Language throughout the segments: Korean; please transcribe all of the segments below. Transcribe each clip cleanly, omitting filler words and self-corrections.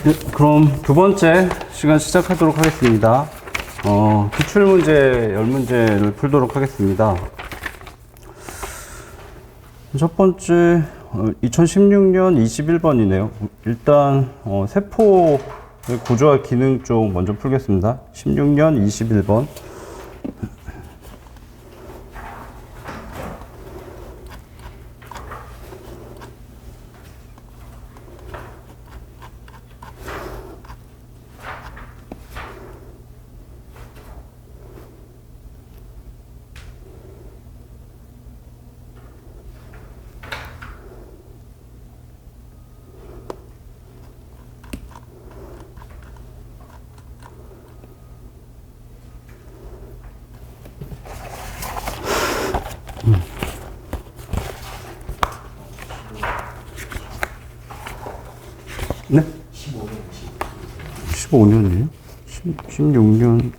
네, 그럼 두 번째 시간 시작하도록 하겠습니다. 기출문제 10문제를 풀도록 하겠습니다. 첫 번째 2016년 21번이네요. 일단 세포의 구조와 기능 쪽 먼저 풀겠습니다. 16년 21번. 네? 15년이에요? 16년,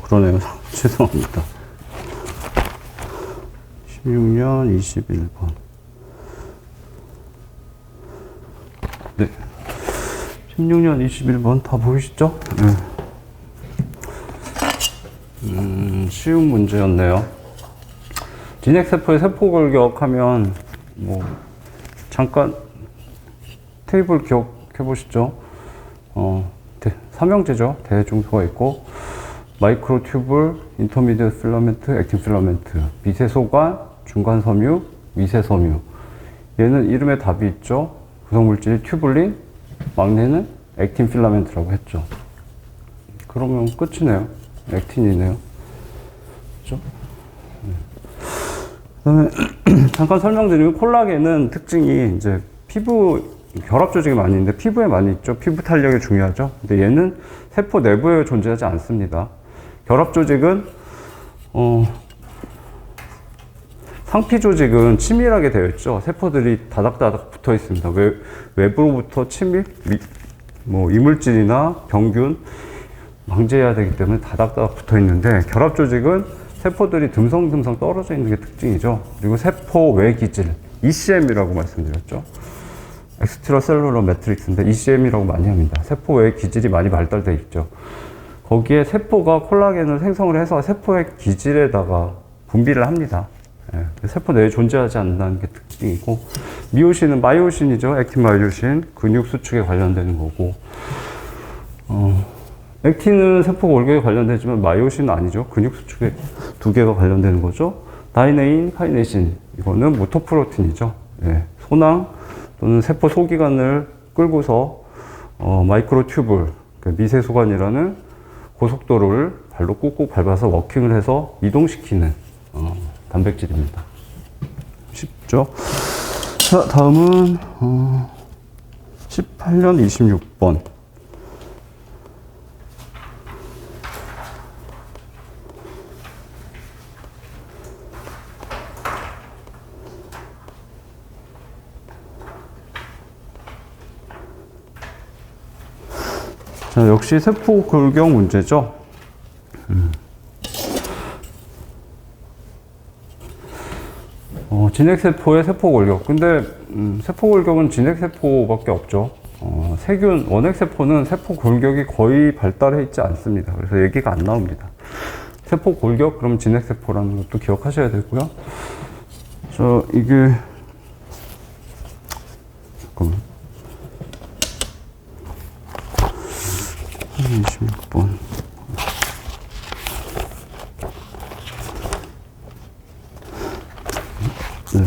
그러네요. 죄송합니다. 16년 21번. 네. 16년 21번 다 보이시죠? 네. 쉬운 문제였네요. 진핵세포의 세포골격 하면, 잠깐, 테이블 기억해 보시죠. 삼형제죠. 대중소가 있고, 마이크로 튜블, 인터미디엇 필라멘트, 액틴 필라멘트, 미세소관, 중간 섬유, 미세 섬유. 얘는 이름에 답이 있죠. 구성물질이 튜블린, 막내는 액틴 필라멘트라고 했죠. 그러면 끝이네요. 액틴이네요. 그죠? 그 다음에 잠깐 설명드리면 콜라겐은 특징이 이제 피부 결합 조직이 많이 있는데 피부에 많이 있죠. 피부 탄력이 중요하죠. 근데 얘는 세포 내부에 존재하지 않습니다. 결합 조직은 상피 조직은 치밀하게 되어 있죠. 세포들이 다닥다닥 붙어 있습니다. 외부로부터 치밀, 이물질이나 병균 방지해야 되기 때문에 다닥다닥 붙어 있는데 결합 조직은 세포들이 듬성듬성 떨어져 있는 게 특징이죠. 그리고 세포 외 기질, ECM이라고 말씀드렸죠. 엑스트라 셀룰러 매트릭스인데 ECM이라고 많이 합니다. 세포 외 기질이 많이 발달되어 있죠. 거기에 세포가 콜라겐을 생성을 해서 세포의 기질에다가 분비를 합니다. 세포 내에 존재하지 않는다는 게 특징이고, 미오신은 마이오신이죠. 액틴 마이오신, 근육 수축에 관련되는 거고, 액틴은 세포 골격에 관련되지만 마이오신은 아니죠. 근육 수축에 두 개가 관련되는 거죠. 다이네인, 카이네신, 이거는 모토프로틴이죠. 소낭 또는 세포 소기관을 끌고서 마이크로 튜블, 미세소관이라는 고속도로를 발로 꾹꾹 밟아서 워킹을 해서 이동시키는 단백질입니다. 쉽죠? 자, 다음은 18년 26번. 자, 역시 세포 골격 문제죠. 진핵세포의 세포 골격. 근데 세포 골격은 진핵세포밖에 없죠. 세균, 원핵세포는 세포 골격이 거의 발달해 있지 않습니다. 그래서 얘기가 안 나옵니다. 세포 골격, 그럼 진핵세포라는 것도 기억하셔야 되고요. 이게 잠깐만. 26번. 네.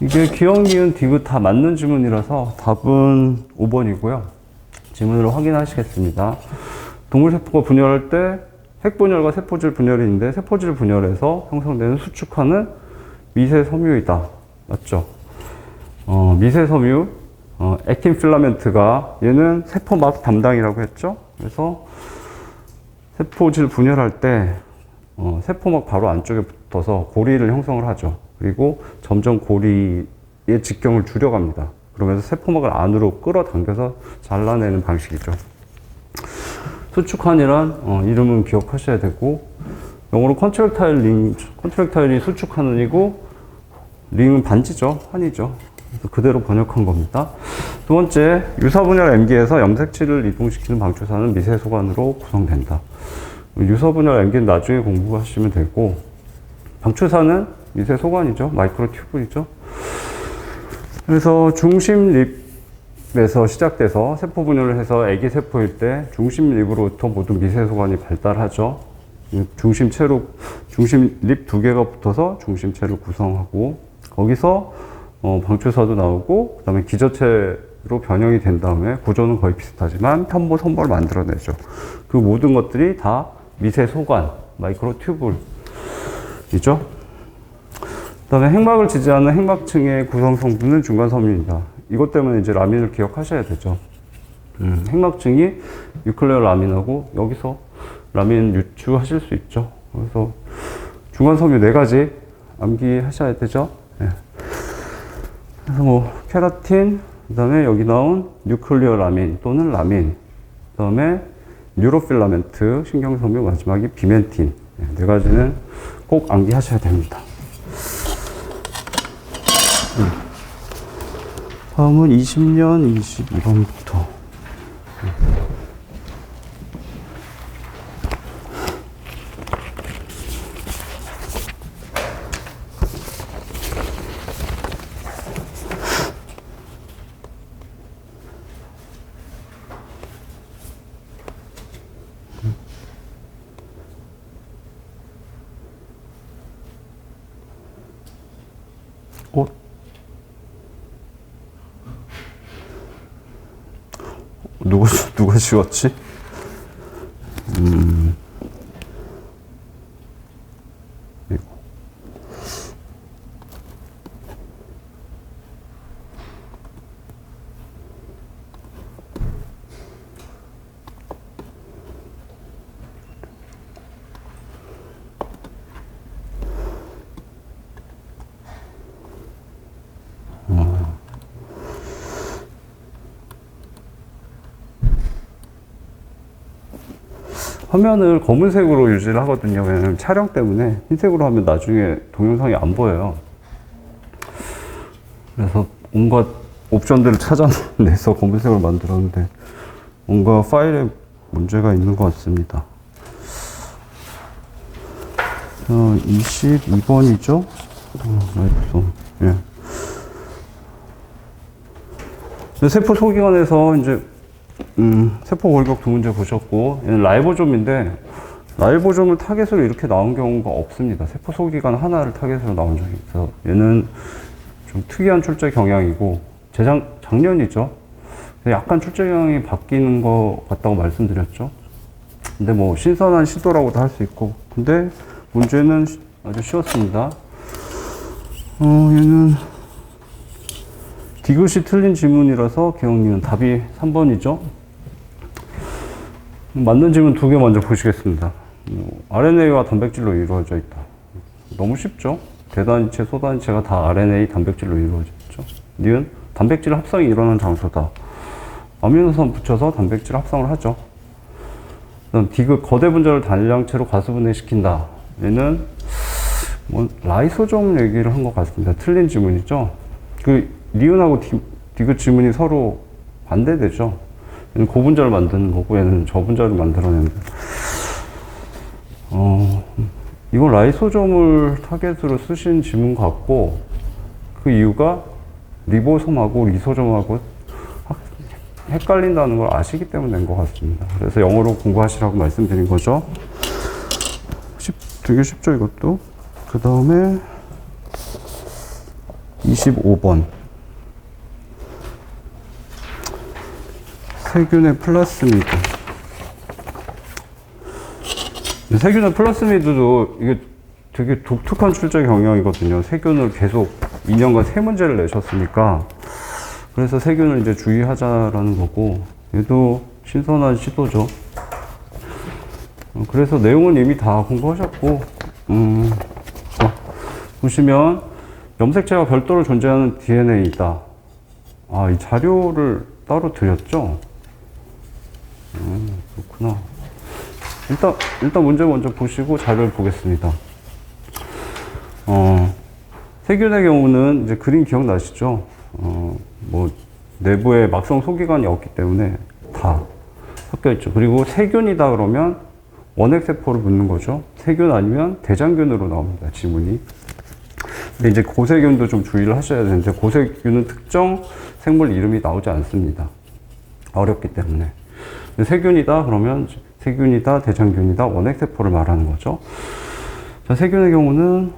이게 기억, 니은, 디귿 다 맞는 지문이라서 답은 5번이고요. 지문으로 확인하시겠습니다. 동물세포가 분열할 때 핵분열과 세포질 분열이 있는데 세포질 분열에서 형성되는 수축하는 미세섬유이다. 맞죠? 미세섬유, 액틴 필라멘트가 얘는 세포막 담당이라고 했죠. 그래서 세포질 분열할 때 세포막 바로 안쪽에 붙어서 고리를 형성을 하죠. 그리고 점점 고리의 직경을 줄여갑니다. 그러면서 세포막을 안으로 끌어당겨서 잘라내는 방식이죠. 수축환이란 이름은 기억하셔야 되고, 영어로 컨트랙타일 링, 컨트랙타일이 수축하는이고 링은 반지죠. 환이죠. 그대로 번역한 겁니다. 두 번째, 유사분열 M기에서 염색체를 이동시키는 방출사는 미세소관으로 구성된다. 유사분열 M기는 나중에 공부하시면 되고, 방출사는 미세소관이죠. 마이크로튜브이죠. 그래서 중심립에서 시작돼서 세포분열을 해서 애기세포일 때 중심립으로부터 모든 미세소관이 발달하죠. 중심립 두 개가 붙어서 중심체를 구성하고, 거기서 방출사도 나오고, 그 다음에 기저체로 변형이 된 다음에 구조는 거의 비슷하지만 편보, 선보를 만들어내죠. 그 모든 것들이 다 미세소관, 마이크로튜브이죠. 그 다음에 핵막을 지지하는 핵막층의 구성 성분은 중간섬유입니다. 이것 때문에 이제 라민을 기억하셔야 되죠. 핵막층이 뉴클레어 라민하고 여기서 라민 유추하실 수 있죠. 그래서 중간섬유 4가지 암기하셔야 되죠. 네. 그래서 뭐 케라틴, 그 다음에 여기 나온 뉴클리어 라민 또는 라민, 그 다음에 뉴로필라멘트, 신경섬유, 마지막이 비멘틴. 네 가지는 꼭 암기하셔야 됩니다. 다음은 20년 22번부터. 누가 지웠지? 이거. 화면을 검은색으로 유지를 하거든요. 왜냐면 촬영 때문에 흰색으로 하면 나중에 동영상이 안 보여요. 그래서 온갖 옵션들을 찾아내서 검은색으로 만들었는데 뭔가 파일에 문제가 있는 것 같습니다. 22번이죠? 예. 세포 소기관에서 이제 세포 골격 두 문제 보셨고, 얘는 라이보좀인데, 라이보좀을 타겟으로 이렇게 나온 경우가 없습니다. 세포 소기관 하나를 타겟으로 나온 적이 있어서, 얘는 좀 특이한 출제 경향이고, 작년이죠. 약간 출제 경향이 바뀌는 것 같다고 말씀드렸죠. 근데 뭐, 신선한 시도라고도 할 수 있고, 근데 문제는 아주 쉬웠습니다. 얘는, 디귿이 틀린 지문이라서 기억니은 답이 3번이죠. 맞는 질문 2개 먼저 보시겠습니다. RNA와 단백질로 이루어져 있다. 너무 쉽죠? 대단위체, 소단위체가 다 RNA, 단백질로 이루어졌죠. 니은 단백질 합성이 일어나는 장소다. 아미노산 붙여서 단백질 합성을 하죠. 그다음 디귿 거대 분자를 단량체로 가수분해시킨다. 얘는 뭐 라이소좀 얘기를 한 것 같습니다. 틀린 지문이죠. 니은하고 디귿 지문이 서로 반대되죠. 얘는 고분자를 만드는 거고 얘는 저분자를 만들어내는 이건 라이소좀을 타겟으로 쓰신 지문 같고 그 이유가 리보솜하고 리소솜하고 헷갈린다는 걸 아시기 때문에 낸 것 같습니다. 그래서 영어로 공부하시라고 말씀드린 거죠. 되게 쉽죠 이것도. 그 다음에 25번 세균의 플라스미드. 세균의 플라스미드도 이게 되게 독특한 출제 경향이거든요. 세균을 계속 2년간 3문제를 내셨으니까. 그래서 세균을 이제 주의하자라는 거고, 얘도 신선한 시도죠. 그래서 내용은 이미 다 공부하셨고, 보시면, 염색체가 별도로 존재하는 DNA이다. 아, 이 자료를 따로 드렸죠? 그렇구나. 일단 문제 먼저 보시고 자료를 보겠습니다. 세균의 경우는 이제 그림 기억나시죠? 뭐 내부에 막성 소기관이 없기 때문에 다 섞여 있죠. 그리고 세균이다 그러면 원핵세포를 묻는 거죠. 세균 아니면 대장균으로 나옵니다, 지문이. 근데 이제 고세균도 좀 주의를 하셔야 되는데, 고세균은 특정 생물 이름이 나오지 않습니다. 어렵기 때문에. 근데 세균이다 그러면 세균이다, 대장균이다, 원핵세포를 말하는 거죠. 자, 세균의 경우는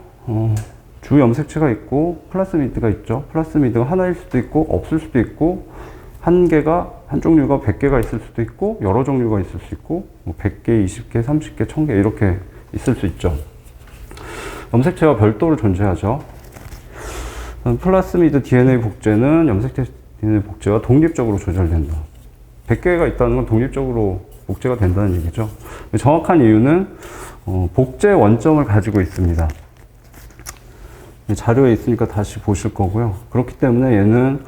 주 염색체가 있고 플라스미드가 있죠. 플라스미드가 하나일 수도 있고 없을 수도 있고, 한 종류가 100개가 있을 수도 있고 여러 종류가 있을 수 있고, 뭐 100개, 20개, 30개, 1000개 이렇게 있을 수 있죠. 염색체와 별도로 존재하죠. 플라스미드 DNA 복제는 염색체 DNA 복제와 독립적으로 조절된다. 100개가 있다는 건 독립적으로 복제가 된다는 얘기죠. 정확한 이유는 복제 원점을 가지고 있습니다. 자료에 있으니까 다시 보실 거고요. 그렇기 때문에 얘는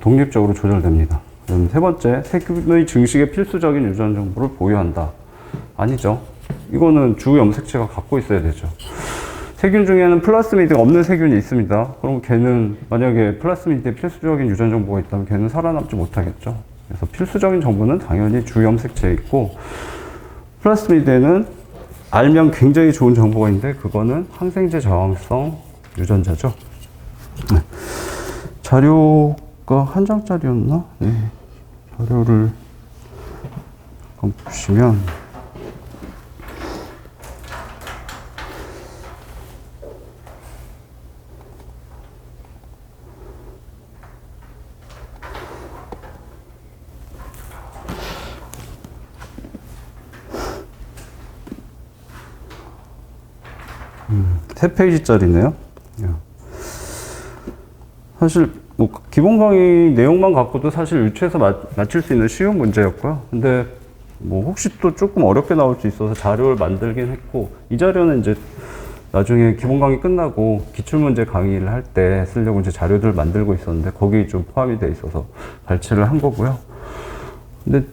독립적으로 조절됩니다. 그럼 세 번째, 세균의 증식에 필수적인 유전 정보를 보유한다. 아니죠. 이거는 주 염색체가 갖고 있어야 되죠. 세균 중에는 플라스미드가 없는 세균이 있습니다. 그럼 걔는 만약에 플라스미드에 필수적인 유전 정보가 있다면 걔는 살아남지 못하겠죠. 그래서 필수적인 정보는 당연히 주 염색체에 있고, 플라스미드에는 알면 굉장히 좋은 정보가 있는데 그거는 항생제 저항성 유전자죠. 네. 자료가 한 장짜리였나? 네. 자료를 한번 보시면 세 페이지짜리네요. 사실 뭐 기본 강의 내용만 갖고도 사실 유추해서 맞출 수 있는 쉬운 문제였고요. 근데 뭐 혹시 또 조금 어렵게 나올 수 있어서 자료를 만들긴 했고, 이 자료는 이제 나중에 기본 강의 끝나고 기출문제 강의를 할 때 쓰려고 이제 자료들 만들고 있었는데 거기 좀 포함이 돼 있어서 발췌를 한 거고요. 근데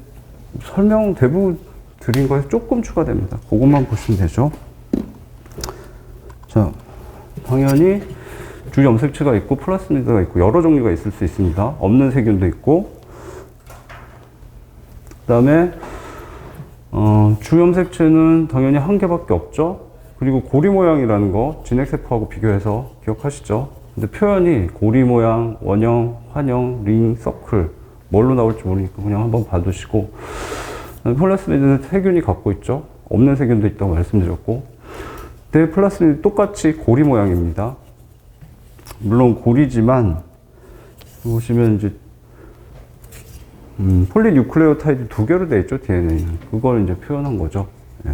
설명 대부분 드린 거에 조금 추가됩니다. 그것만 보시면 되죠. 자, 당연히 주 염색체가 있고 플라스미드가 있고 여러 종류가 있을 수 있습니다. 없는 세균도 있고, 그 다음에 주 염색체는 당연히 한 개밖에 없죠. 그리고 고리 모양이라는 거 진핵세포하고 비교해서 기억하시죠. 근데 표현이 고리 모양, 원형, 환형, 링, 서클 뭘로 나올지 모르니까 그냥 한번 봐두시고, 플라스미드는 세균이 갖고 있죠. 없는 세균도 있다고 말씀드렸고, 네, 플라스미드 똑같이 고리 모양입니다. 물론 고리지만 보시면 이제 폴리뉴클레오타이드 2개로 되어 있죠, DNA는. 그걸 이제 표현한 거죠. 예.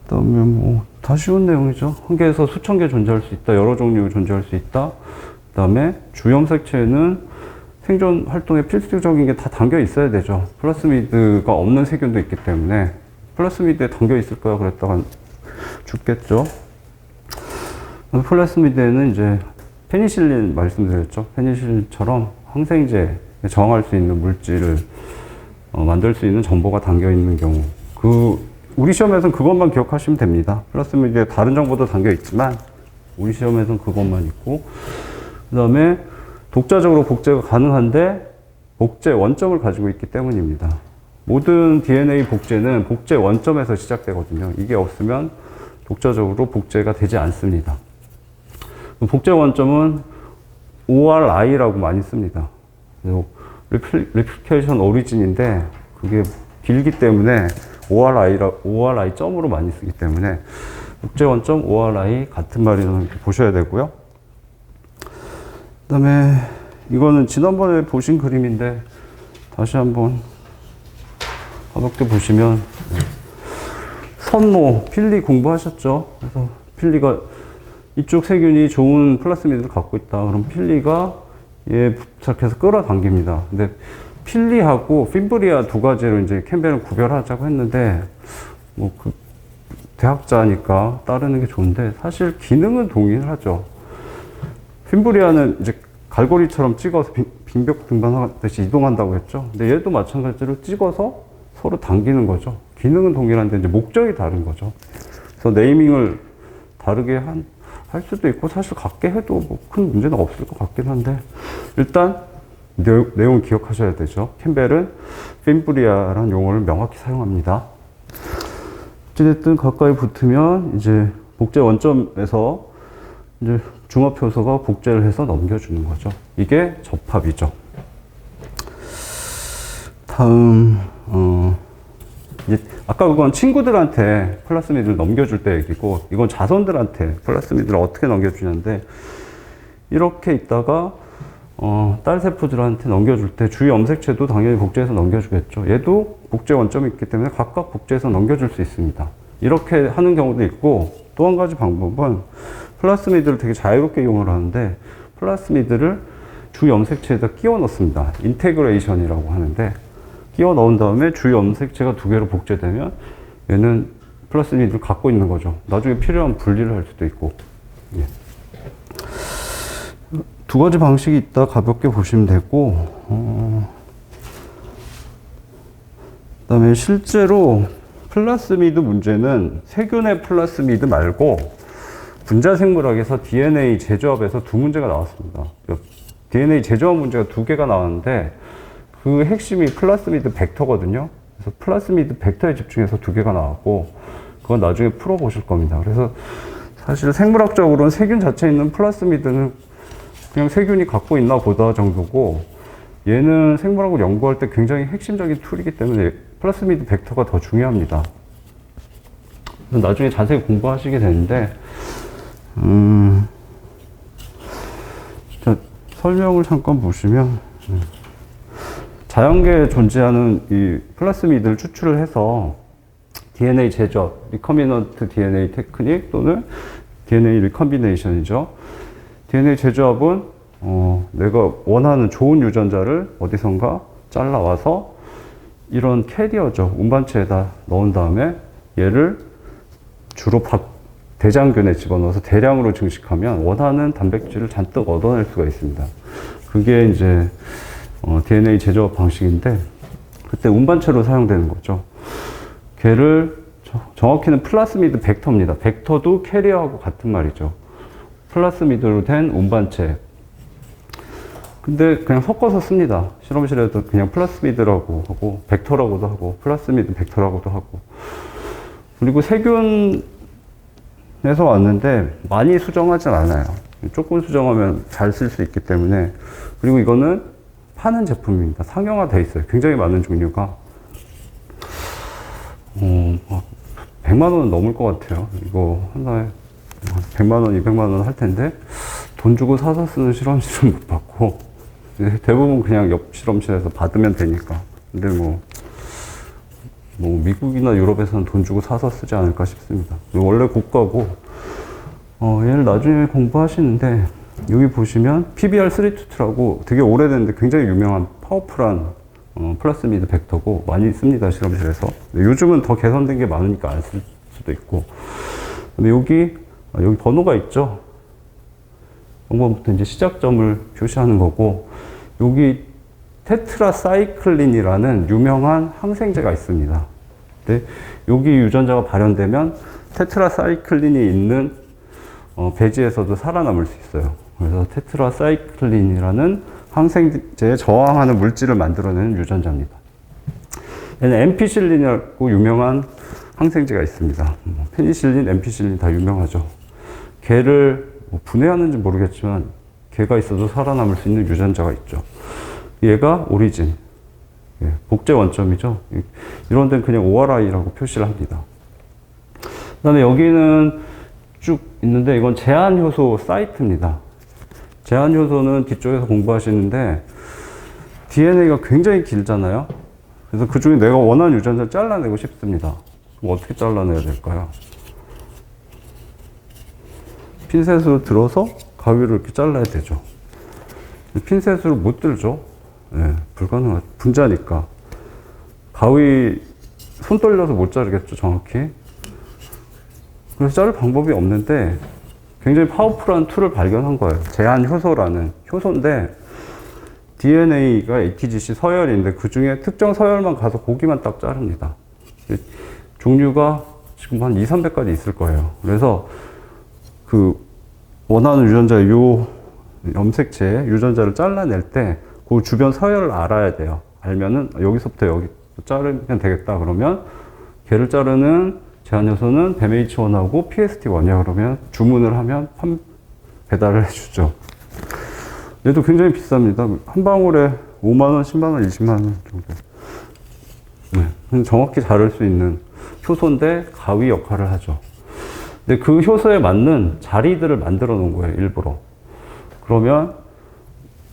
그다음에 뭐 다 쉬운 내용이죠. 한 개에서 수천 개 존재할 수 있다. 여러 종류 존재할 수 있다. 그다음에 주염색체는 생존 활동에 필수적인 게 다 담겨 있어야 되죠. 플라스미드가 없는 세균도 있기 때문에 플라스미드에 담겨 있을 거야 그랬다가 죽겠죠. 플라스미드에는 이제 페니실린 말씀드렸죠. 페니실린처럼 항생제 저항할 수 있는 물질을 만들 수 있는 정보가 담겨 있는 경우, 우리 시험에서는 그것만 기억하시면 됩니다. 플라스미드에 다른 정보도 담겨 있지만 우리 시험에서는 그것만 있고, 그 다음에 독자적으로 복제가 가능한데 복제 원점을 가지고 있기 때문입니다. 모든 DNA 복제는 복제 원점에서 시작되거든요. 이게 없으면 독자적으로 복제가 되지 않습니다. 복제 원점은 ORI라고 많이 씁니다. Replication Origin인데 그게 길기 때문에 ORI 점으로 많이 쓰기 때문에 복제 원점 ORI 같은 말이라는 이렇게 보셔야 되고요. 그 다음에 이거는 지난번에 보신 그림인데 다시 한번 가볍게 보시면, 선모, 필리 공부하셨죠? 그래서 필리가 이쪽 세균이 좋은 플라스미드를 갖고 있다. 그럼 필리가 얘 부착해서 끌어당깁니다. 근데 필리하고 핀브리아 두 가지로 이제 캠벨은 구별하자고 했는데, 뭐 그 대학자니까 따르는 게 좋은데 사실 기능은 동일하죠. 핀브리아는 이제 갈고리처럼 찍어서 빙벽 등반하듯이 이동한다고 했죠. 근데 얘도 마찬가지로 찍어서 서로 당기는 거죠. 기능은 동일한데 이제 목적이 다른 거죠. 그래서 네이밍을 다르게 한 할 수도 있고 사실 같게 해도 뭐 큰 문제는 없을 것 같긴 한데 일단 내용 기억하셔야 되죠. 캠벨은 핀브리아라는 용어를 명확히 사용합니다. 어쨌든 가까이 붙으면 이제 복제 원점에서 이제 중합 효소가 복제를 해서 넘겨주는 거죠. 이게 접합이죠. 다음 이제 아까 그건 친구들한테 플라스미드를 넘겨줄 때 얘기고 이건 자손들한테 플라스미드를 어떻게 넘겨주냐인데 이렇게 있다가 딸 세포들한테 넘겨줄 때 주위 염색체도 당연히 복제해서 넘겨주겠죠. 얘도 복제 원점이 있기 때문에 각각 복제해서 넘겨줄 수 있습니다. 이렇게 하는 경우도 있고 또 한 가지 방법은 플라스미드를 되게 자유롭게 이용을 하는데 플라스미드를 주 염색체에다 끼워 넣습니다. 인테그레이션이라고 하는데 끼워 넣은 다음에 주 염색체가 두 개로 복제되면 얘는 플라스미드를 갖고 있는 거죠. 나중에 필요한 분리를 할 수도 있고. 예. 두 가지 방식이 있다 가볍게 보시면 되고 그다음에 실제로 플라스미드 문제는 세균의 플라스미드 말고 분자생물학에서 DNA 재조합에서 두 문제가 나왔습니다. DNA 재조합 문제가 두 개가 나왔는데 그 핵심이 플라스미드 벡터거든요. 그래서 플라스미드 벡터에 집중해서 두 개가 나왔고 그건 나중에 풀어보실 겁니다. 그래서 사실 생물학적으로는 세균 자체에 있는 플라스미드는 그냥 세균이 갖고 있나 보다 정도고 얘는 생물학을 연구할 때 굉장히 핵심적인 툴이기 때문에 플라스미드 벡터가 더 중요합니다. 나중에 자세히 공부하시게 되는데 자, 설명을 잠깐 보시면 자연계에 존재하는 이 플라스미드를 추출을 해서 DNA 제조합, 리커미넌트 DNA 테크닉 또는 DNA 리컴비네이션이죠. DNA 제조합은 내가 원하는 좋은 유전자를 어디선가 잘라와서 이런 캐리어죠. 운반체에다 넣은 다음에 얘를 주로 대장균에 집어넣어서 대량으로 증식하면 원하는 단백질을 잔뜩 얻어낼 수가 있습니다. 그게 이제 DNA 제조합 방식인데 그때 운반체로 사용되는 거죠. 걔를 정확히는 플라스미드 벡터입니다. 벡터도 캐리어하고 같은 말이죠. 플라스미드로 된 운반체. 근데 그냥 섞어서 씁니다. 실험실에도 그냥 플라스미드라고 하고 벡터라고도 하고 플라스미드 벡터라고도 하고. 그리고 세균에서 왔는데 많이 수정하진 않아요. 조금 수정하면 잘 쓸 수 있기 때문에. 그리고 이거는 파는 제품입니다. 상용화되어 있어요. 굉장히 많은 종류가. 100만 원은 넘을 것 같아요. 이거 하나에 100만 원, 200만 원 할 텐데 돈 주고 사서 쓰는 실험실은 못 받고 대부분 그냥 옆 실험실에서 받으면 되니까. 근데 뭐 미국이나 유럽에서는 돈 주고 사서 쓰지 않을까 싶습니다. 원래 고가고 얘를 나중에 공부하시는데 여기 보시면 PBR322라고 되게 오래됐는데 굉장히 유명한 파워풀한 플라스미드 벡터고 많이 씁니다, 실험실에서. 요즘은 더 개선된 게 많으니까 안 쓸 수도 있고. 근데 여기 번호가 있죠. 0번부터 이제 시작점을 표시하는 거고, 여기 테트라사이클린이라는 유명한 항생제가 있습니다. 근데 여기 유전자가 발현되면 테트라사이클린이 있는 배지에서도 살아남을 수 있어요. 그래서 테트라사이클린이라는 항생제에 저항하는 물질을 만들어내는 유전자입니다. 얘는 엠피실린이라고 유명한 항생제가 있습니다. 페니실린, 엠피실린 다 유명하죠. 걔를 분해하는지 모르겠지만 걔가 있어도 살아남을 수 있는 유전자가 있죠. 얘가 오리진, 복제 원점이죠. 이런 데는 그냥 ORI라고 표시를 합니다. 그 다음에 여기는 쭉 있는데 이건 제한 효소 사이트입니다. 제한 효소는 뒤쪽에서 공부하시는데 DNA가 굉장히 길잖아요. 그래서 그 중에 내가 원하는 유전자를 잘라내고 싶습니다. 그럼 어떻게 잘라내야 될까요? 핀셋으로 들어서 가위로 이렇게 잘라야 되죠. 핀셋으로 못 들죠. 불가능하죠. 분자니까. 가위 손 떨려서 못 자르겠죠, 정확히. 그래서 자를 방법이 없는데 굉장히 파워풀한 툴을 발견한 거예요. 제한 효소라는 효소인데 DNA가 ATGC 서열인데 그 중에 특정 서열만 가서 고기만 딱 자릅니다. 종류가 지금 한 2, 300가지 있을 거예요. 그래서 그 원하는 유전자 요 염색체 유전자를 잘라낼 때 그 주변 서열을 알아야 돼요. 알면은 여기서부터 여기 자르면 되겠다. 그러면 걔를 자르는 제한 요소는 BMH1하고 PST1이야. 그러면 주문을 하면 배달을 해주죠. 얘도 굉장히 비쌉니다. 한 방울에 5만원, 10만원, 20만원 정도. 네. 정확히 자를 수 있는 효소인데 가위 역할을 하죠. 근데 그 효소에 맞는 자리들을 만들어 놓은 거예요, 일부러. 그러면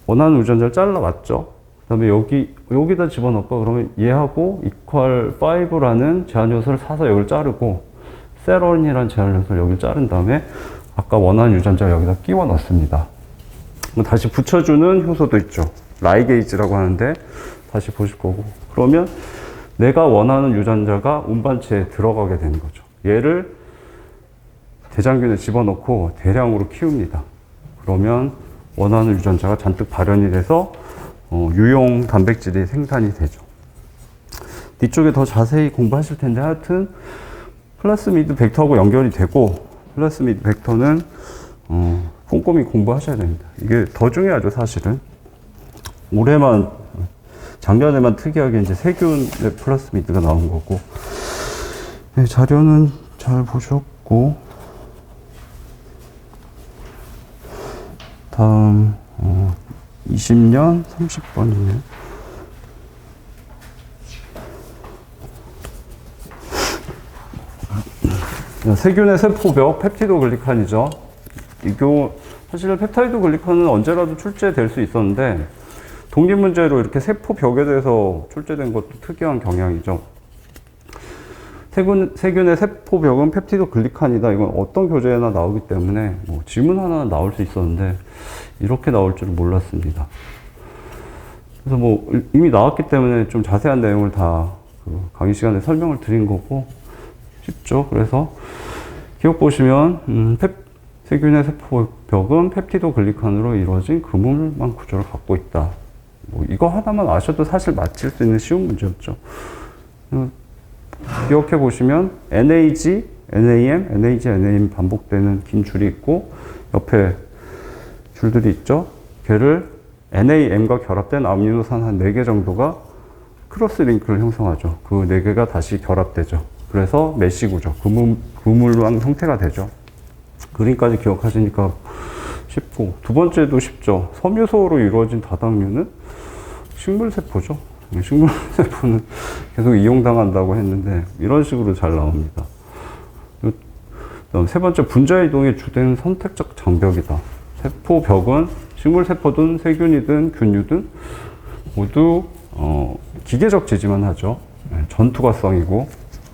원하는 유전자를 잘라왔죠. 그 다음에 여기다 집어넣을까? 그러면 얘하고 equal 5라는 제한 요소를 사서 여기를 자르고, 세론이라는 제한 요소를 여기를 자른 다음에 아까 원하는 유전자를 여기다 끼워 넣습니다. 다시 붙여주는 효소도 있죠. 라이게이즈라고 하는데 다시 보실 거고. 그러면 내가 원하는 유전자가 운반체에 들어가게 되는 거죠. 얘를 대장균에 집어넣고 대량으로 키웁니다. 그러면 원하는 유전자가 잔뜩 발현이 돼서 유용 단백질이 생산이 되죠. 뒤쪽에 더 자세히 공부하실 텐데 하여튼 플라스미드 벡터하고 연결이 되고, 플라스미드 벡터는 꼼꼼히 공부하셔야 됩니다. 이게 더 중요하죠, 사실은. 작년에만 특이하게 이제 세균의 플라스미드가 나온 거고. 네, 자료는 잘 보셨고, 다음 20년 30번이네요. 세균의 세포벽 펩티도글리칸이죠. 이거 사실 펩타이드 글리칸은 언제라도 출제될 수 있었는데 독립문제로 이렇게 세포벽에 대해서 출제된 것도 특이한 경향이죠. 세균의 세포벽은 펩티도글리칸이다. 이건 어떤 교재에나 나오기 때문에 질문 하나 나올 수 있었는데 이렇게 나올 줄은 몰랐습니다. 그래서 이미 나왔기 때문에 좀 자세한 내용을 다 강의 시간에 설명을 드린 거고 쉽죠. 그래서 기억 보시면 세균의 세포벽은 펩티도글리칸으로 이루어진 그물망 구조를 갖고 있다. 이거 하나만 아셔도 사실 맞힐 수 있는 쉬운 문제였죠. 기억해 보시면 NAG, NAM, NAG, NAM 반복되는 긴 줄이 있고 옆에 줄들이 있죠. 걔를 NAM과 결합된 아미노산 한 4개 정도가 크로스 링크를 형성하죠. 그 4개가 다시 결합되죠. 그래서 메시 구조, 그물망 형태가 되죠. 그림까지 기억하시니까 쉽고, 두 번째도 쉽죠. 섬유소로 이루어진 다당류는 식물세포죠. 식물세포는 계속 이용당한다고 했는데 이런 식으로 잘 나옵니다. 그다음 세 번째, 분자 이동의 주된 선택적 장벽이다. 세포벽은 식물세포든 세균이든 균류든 모두 기계적 지지만 하죠. 전투가성이고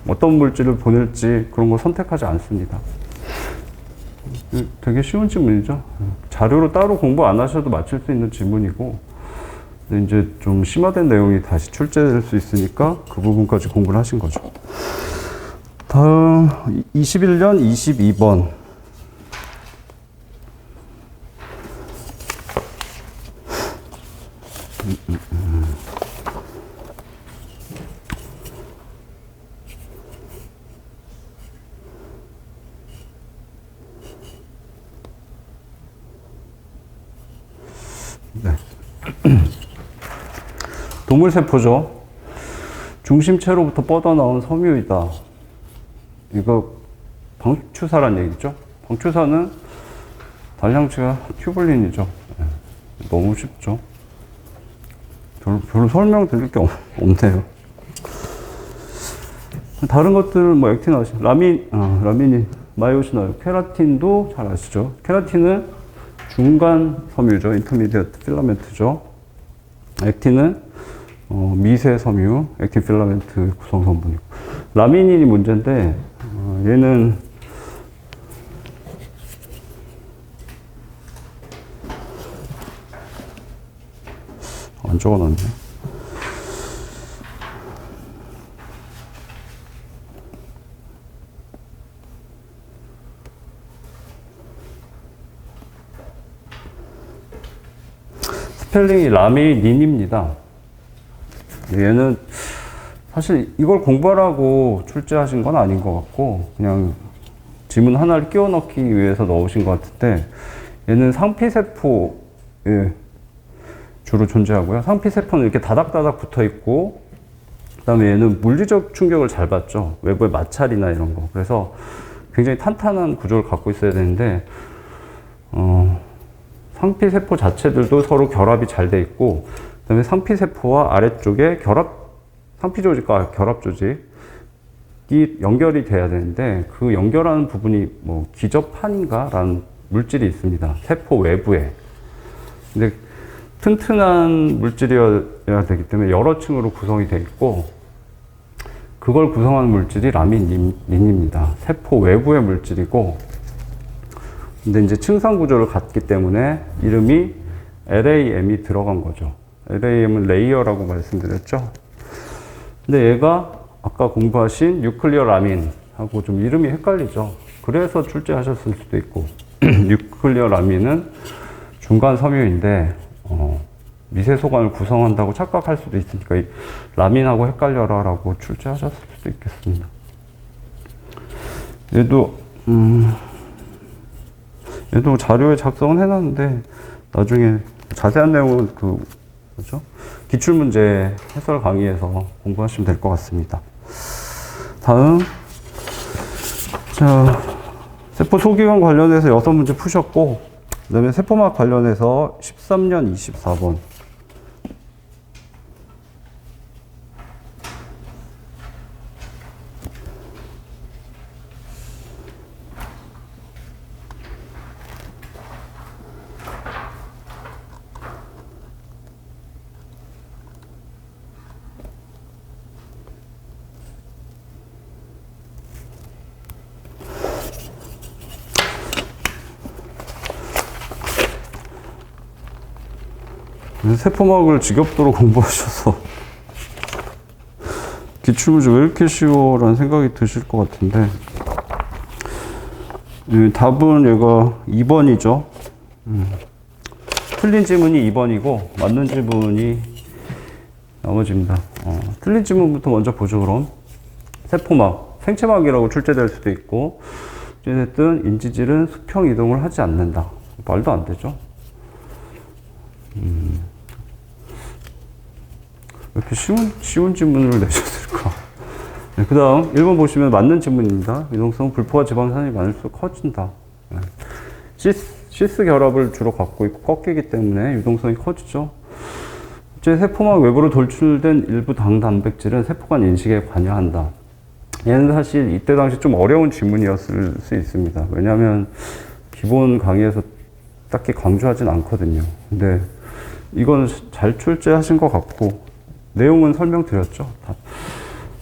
어떤 물질을 보낼지 그런 거 선택하지 않습니다. 되게 쉬운 질문이죠. 자료로 따로 공부 안 하셔도 맞출 수 있는 질문이고, 근데 이제 좀 심화된 내용이 다시 출제될 수 있으니까 그 부분까지 공부를 하신 거죠. 다음 21년 22번. 네. 동물세포죠. 중심체로부터 뻗어나온 섬유이다. 이거 방추사란 얘기죠. 방추사는 단량체가 튜블린이죠. 너무 쉽죠. 별로 설명드릴 게 없네요. 다른 것들 액틴 아시죠? 라미닌, 마이오시나요. 케라틴도 잘 아시죠. 케라틴은 중간 섬유죠. 인터미디어트 필라멘트죠. 액틴은 미세 섬유, 액틴 필라멘트 구성 성분이고, 라미닌이 문제인데 얘는 안 적어놨네. 스펠링이 라미닌입니다. 얘는 사실 이걸 공부하라고 출제하신 건 아닌 것 같고 그냥 지문 하나를 끼워 넣기 위해서 넣으신 것 같은데, 얘는 상피세포에 주로 존재하고요. 상피세포는 이렇게 다닥다닥 붙어 있고, 그 다음에 얘는 물리적 충격을 잘 받죠. 외부의 마찰이나 이런 거. 그래서 굉장히 탄탄한 구조를 갖고 있어야 되는데, 상피세포 자체들도 서로 결합이 잘 돼 있고, 그 다음에 상피세포와 아래쪽에 상피조직과 결합조직이 연결이 돼야 되는데, 그 연결하는 부분이 뭐 기저판인가라는 물질이 있습니다. 세포 외부에. 근데 튼튼한 물질이어야 되기 때문에 여러 층으로 구성이 되어 있고, 그걸 구성하는 물질이 라민린입니다. 세포 외부의 물질이고, 근데 이제 층상 구조를 갖기 때문에 이름이 LAM이 들어간 거죠. LAM은 레이어라고 말씀드렸죠. 근데 얘가 아까 공부하신 뉴클리어 라민하고 좀 이름이 헷갈리죠. 그래서 출제하셨을 수도 있고, 뉴클리어 라민은 중간 섬유인데 미세소관을 구성한다고 착각할 수도 있으니까 이 라민하고 헷갈려라 라고 출제하셨을 수도 있겠습니다. 얘도 자료에 작성은 해놨는데 나중에 자세한 내용은 뭐죠? 기출문제 해설 강의에서 공부하시면 될 것 같습니다. 다음, 자, 세포 소기관 관련해서 6문제 푸셨고, 그 다음에 세포막 관련해서 13년 24번. 세포막을 지겹도록 공부하셔서 기출문제 왜 이렇게 쉬워? 라는 생각이 드실 것 같은데, 답은 얘가 2번이죠. 틀린 지문이 2번이고 맞는 지문이 나머지입니다. 틀린 지문부터 먼저 보죠. 그럼 세포막, 생체막이라고 출제될 수도 있고, 어쨌든 인지질은 수평 이동을 하지 않는다. 말도 안 되죠. 왜 이렇게 쉬운 질문을 내셨을까? 네, 그 다음 1번 보시면 맞는 질문입니다. 유동성 불포화 지방산이 많을수록 커진다. 네. 시스 결합을 주로 갖고 있고 꺾이기 때문에 유동성이 커지죠. 세포막 외부로 돌출된 일부 당 단백질은 세포간 인식에 관여한다. 얘는 사실 이때 당시 좀 어려운 질문이었을 수 있습니다. 왜냐하면 기본 강의에서 딱히 강조하진 않거든요. 근데 이건 잘 출제하신 것 같고, 내용은 설명드렸죠.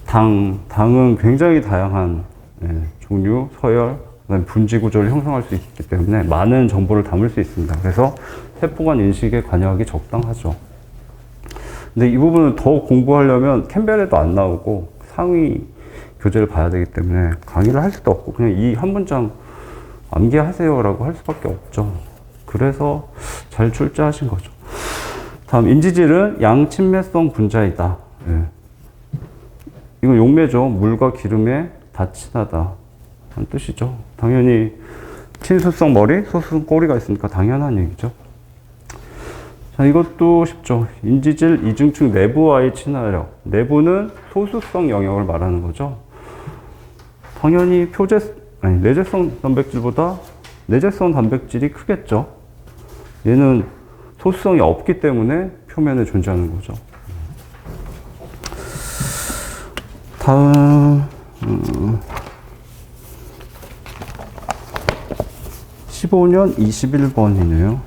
당은 굉장히 다양한 종류, 서열, 분지 구조를 형성할 수 있기 때문에 많은 정보를 담을 수 있습니다. 그래서 세포간 인식에 관여하기 적당하죠. 근데 이 부분은 더 공부하려면 캠벨에도 안 나오고 상위 교재를 봐야 되기 때문에 강의를 할 수도 없고 그냥 이 한 문장 암기하세요라고 할 수밖에 없죠. 그래서 잘 출제하신 거죠. 다음, 인지질은 양친매성 분자이다. 예. 이건 용매죠. 물과 기름에 다 친하다. 라는 뜻이죠. 당연히 친수성 머리, 소수성 꼬리가 있으니까 당연한 얘기죠. 자, 이것도 쉽죠. 인지질 이중층 내부와의 친화력. 내부는 소수성 영역을 말하는 거죠. 당연히 내재성 단백질보다 내재성 단백질이 크겠죠. 얘는 소수성이 없기 때문에 표면에 존재하는 거죠. 다음 15년 21번이네요.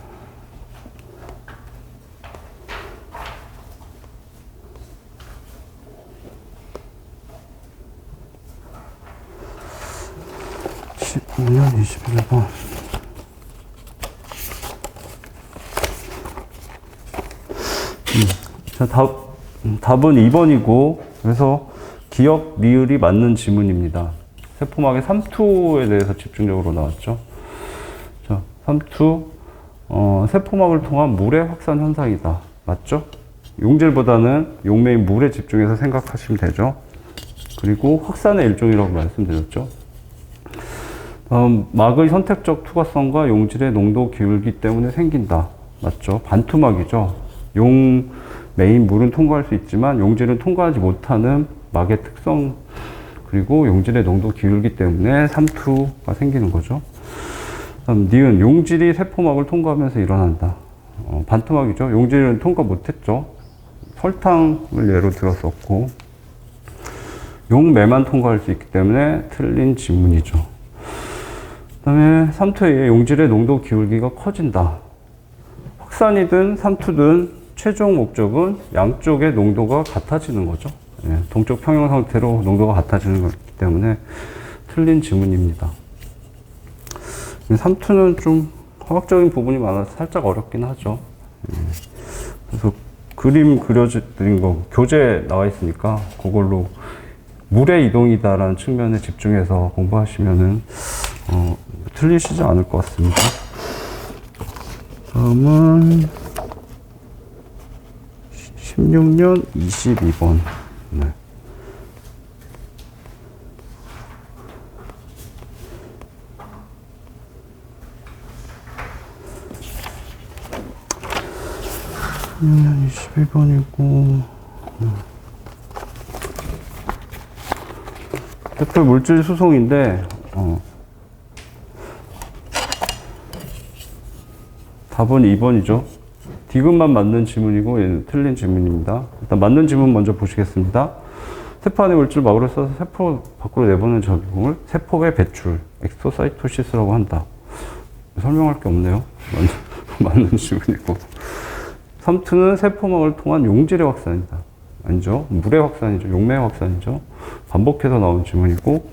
자, 답은 2번이고, 그래서 기억, 리을이 맞는 지문입니다. 세포막의 삼투에 대해서 집중적으로 나왔죠. 자, 삼투, 세포막을 통한 물의 확산 현상이다. 맞죠? 용질보다는 용매인 물에 집중해서 생각하시면 되죠. 그리고 확산의 일종이라고 말씀드렸죠. 막의 선택적 투과성과 용질의 농도 기울기 때문에 생긴다. 맞죠? 반투막이죠. 메인 물은 통과할 수 있지만 용질은 통과하지 못하는 막의 특성, 그리고 용질의 농도 기울기 때문에 삼투가 생기는 거죠. 니은, 용질이 세포막을 통과하면서 일어난다. 반투막이죠. 용질은 통과 못했죠. 설탕을 예로 들었었고, 용매만 통과할 수 있기 때문에 틀린 지문이죠. 그 다음에 삼투에 용질의 농도 기울기가 커진다. 확산이든 삼투든 최종 목적은 양쪽의 농도가 같아지는 거죠. 예, 동쪽 평형 상태로 농도가 같아지는 거기 때문에 틀린 지문입니다. 삼투는 좀 화학적인 부분이 많아서 살짝 어렵긴 하죠. 예, 그래서 그림 그려드린 거 교재 나와 있으니까 그걸로 물의 이동이다라는 측면에 집중해서 공부하시면은 틀리시지 않을 것 같습니다. 다음은 16년 22번. 네. 년 21번이고 대표 물질 수송인데 답은 2번이죠. 디귿만 맞는 지문이고 얘는 틀린 지문입니다. 일단 맞는 지문 먼저 보시겠습니다. 세포 안의 물질 막으로 써서 세포 밖으로 내보내는 적용을 세포의 배출, 엑소사이토시스라고 한다. 설명할 게 없네요. 맞는 지문이고. 삼투는 세포막을 통한 용질의 확산이다. 아니죠. 물의 확산이죠. 용매의 확산이죠. 반복해서 나온 지문이고,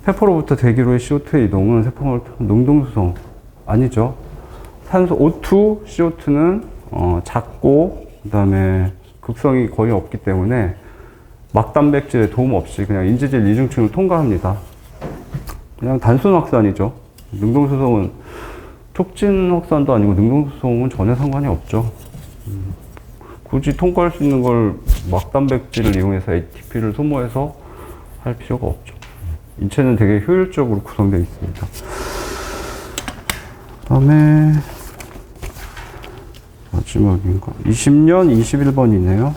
세포로부터 대기로의 CO2의 이동은 세포막을 통한 능동수송. 아니죠. 산소 O2, CO2는 작고, 그 다음에 극성이 거의 없기 때문에 막단백질에 도움 없이 그냥 인지질 이중층을 통과합니다. 그냥 단순 확산이죠. 능동수송은 촉진 확산도 아니고 능동수송은 전혀 상관이 없죠. 굳이 통과할 수 있는 걸 막단백질을 이용해서 ATP를 소모해서 할 필요가 없죠. 인체는 되게 효율적으로 구성되어 있습니다. 그 다음에 마지막인가? 20년 21번이네요.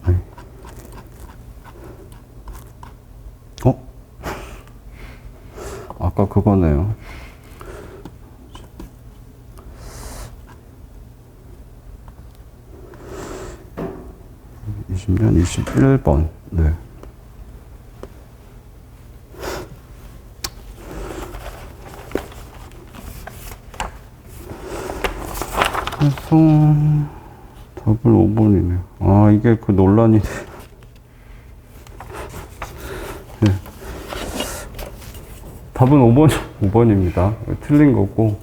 아니. 아까 그거네요. 20년 21번. 네. 그래서 답을 5번이네요. 아, 이게 그 논란이 네. 답은 5번입니다. 틀린 거고,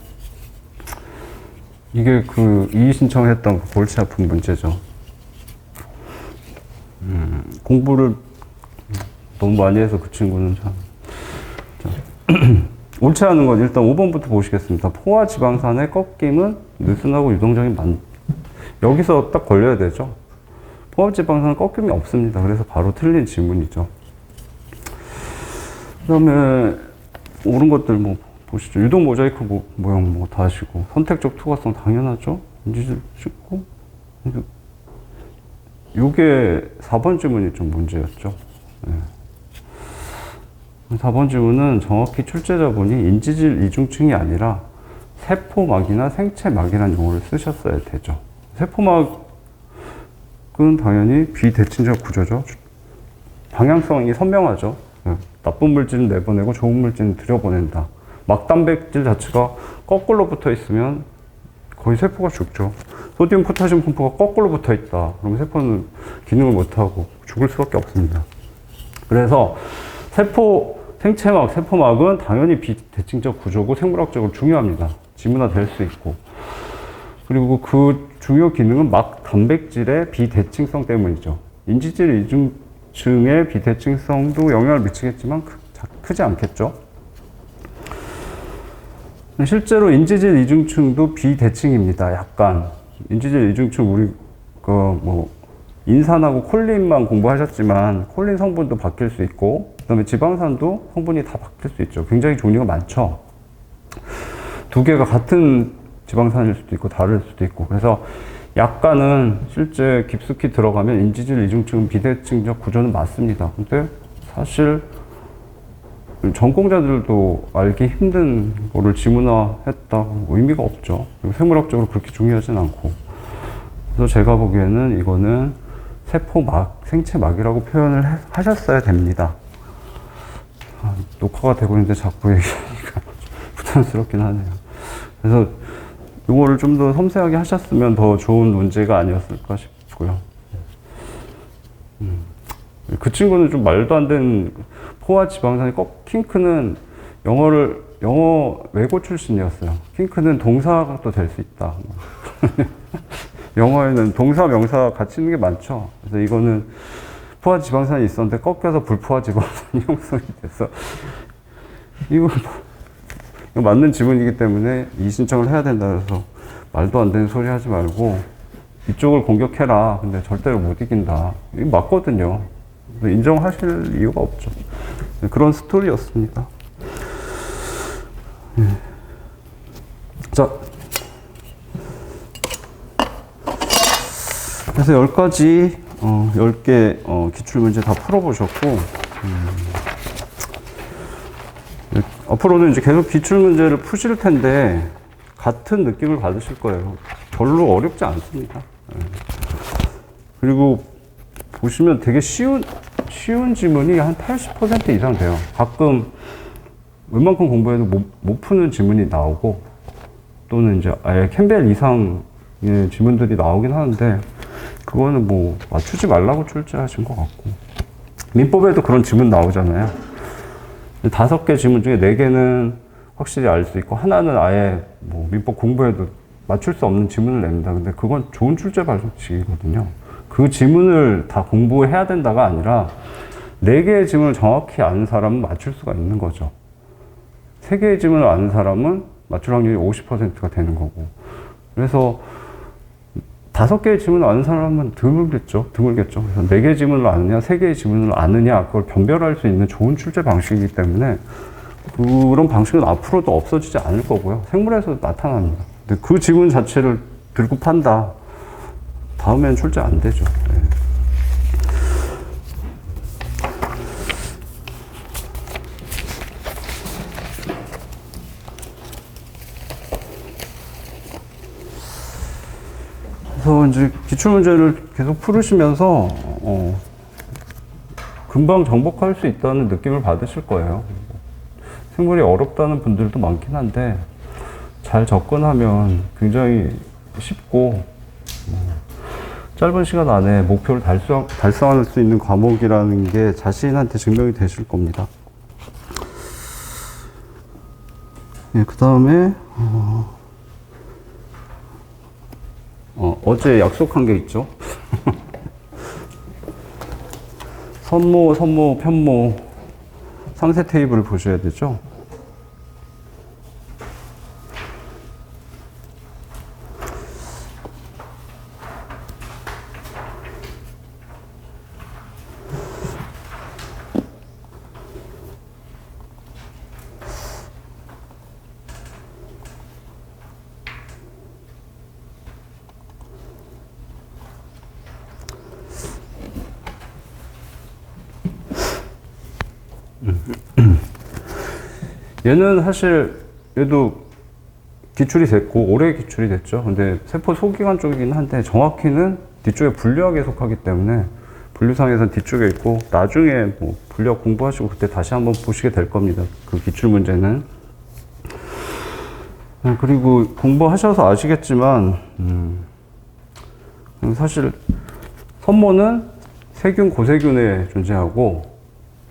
이게 그 이의 신청했던 그 골치 아픈 문제죠. 공부를 너무 많이 해서 그 친구는 참. 옳지 않은 건 일단 5번부터 보시겠습니다. 포화 지방산의 꺾임은 느슨하고 유동적인 여기서 딱 걸려야 되죠. 포화 지방산은 꺾임이 없습니다. 그래서 바로 틀린 질문이죠. 그 다음에 옳은 것들 뭐 보시죠. 유동 모자이크 모형 뭐 다 하시고, 선택적 투과성 당연하죠. 인지질 쉽고. 요게 4번 질문이 좀 문제였죠. 네. 4번 질문은 정확히 출제자분이 인지질 이중층이 아니라 세포막이나 생체막이라는 용어를 쓰셨어야 되죠. 세포막은 당연히 비대칭적 구조죠. 방향성이 선명하죠. 나쁜 물질은 내보내고 좋은 물질은 들여보낸다. 막단백질 자체가 거꾸로 붙어 있으면 거의 세포가 죽죠. 소디움 포타슘 펌프가 거꾸로 붙어 있다. 그러면 세포는 기능을 못하고 죽을 수밖에 없습니다. 그래서 생체막, 세포막은 당연히 비대칭적 구조고 생물학적으로 중요합니다. 지문화될 수 있고. 그리고 그 중요 기능은 막 단백질의 비대칭성 때문이죠. 인지질 이중층의 비대칭성도 영향을 미치겠지만 크지 않겠죠. 실제로 인지질 이중층도 비대칭입니다. 약간 인지질 이중층 우리 인산하고 콜린만 공부하셨지만 콜린 성분도 바뀔 수 있고 그다음에 지방산도 성분이 다 바뀔 수 있죠. 굉장히 종류가 많죠. 두 개가 같은 지방산일 수도 있고 다를 수도 있고 그래서 약간은 실제 깊숙이 들어가면 인지질 이중층 비대칭적 구조는 맞습니다. 근데 사실 전공자들도 알기 힘든 거를 지문화했다고 의미가 없죠. 그리고 생물학적으로 그렇게 중요하진 않고 그래서 제가 보기에는 이거는 세포막, 생체막이라고 표현을 하셨어야 됩니다. 녹화가 되고 있는데 자꾸 얘기하니까 부담스럽긴 하네요. 그래서 이거를 좀 더 섬세하게 하셨으면 더 좋은 문제가 아니었을까 싶고요. 그 친구는 좀 말도 안 되는 포화 지방산이 킹크는 영어 외고 출신이었어요. 킹크는 동사가 또 될 수 있다. 영어에는 동사, 명사 같이 있는 게 많죠. 그래서 이거는 포화 지방산이 있었는데 꺾여서 불포화 지방산이 형성이 돼서 이거 맞는 지문이기 때문에 이 신청을 해야 된다 그래서 말도 안 되는 소리 하지 말고 이쪽을 공격해라. 근데 절대로 못 이긴다. 이거 맞거든요. 인정하실 이유가 없죠. 그런 스토리였습니다. 자, 그래서 10가지, 10개 기출문제 다 풀어보셨고, 앞으로는 이제 계속 기출문제를 푸실 텐데, 같은 느낌을 받으실 거예요. 별로 어렵지 않습니다. 그리고 보시면 되게 쉬운 지문이 한 80% 이상 돼요. 가끔 웬만큼 공부해도 못 푸는 지문이 나오고, 또는 이제 아예 캠벨 이상의 지문들이 나오긴 하는데, 그거는 뭐 맞추지 말라고 출제하신 것 같고 민법에도 그런 지문 나오잖아요. 5개 지문 중에 4개는 확실히 알 수 있고 하나는 아예 뭐 민법 공부해도 맞출 수 없는 지문을 냅니다. 근데 그건 좋은 출제 방식이거든요. 그 지문을 다 공부해야 된다가 아니라 4개의 지문을 정확히 아는 사람은 맞출 수가 있는 거죠. 3개의 지문을 아는 사람은 맞출 확률이 50%가 되는 거고 그래서 5개의 지문을 아는 사람은 드물겠죠. 그래서 4개의 지문을 아느냐, 3개의 지문을 아느냐, 그걸 변별할 수 있는 좋은 출제 방식이기 때문에 그런 방식은 앞으로도 없어지지 않을 거고요. 생물에서도 나타납니다. 근데 그 지문 자체를 들고 판다. 다음엔 출제 안 되죠. 네. 그래서 이제 기출문제를 계속 풀으시면서 금방 정복할 수 있다는 느낌을 받으실 거예요. 생물이 어렵다는 분들도 많긴 한데 잘 접근하면 굉장히 쉽고 짧은 시간 안에 목표를 달성할 수 있는 과목이라는 게 자신한테 증명이 되실 겁니다. 예, 그 다음에 어제 약속한 게 있죠. 선모, 편모, 상세 테이블을 보셔야 되죠. 얘는 사실 얘도 기출이 됐고 올해 기출이 됐죠. 근데 세포 소기관 쪽이긴 한데 정확히는 뒤쪽에 분류학에 속하기 때문에 분류상에서는 뒤쪽에 있고 나중에 뭐 분류학 공부하시고 그때 다시 한번 보시게 될 겁니다. 그 기출 문제는. 그리고 공부하셔서 아시겠지만 사실 선모는 세균, 고세균에 존재하고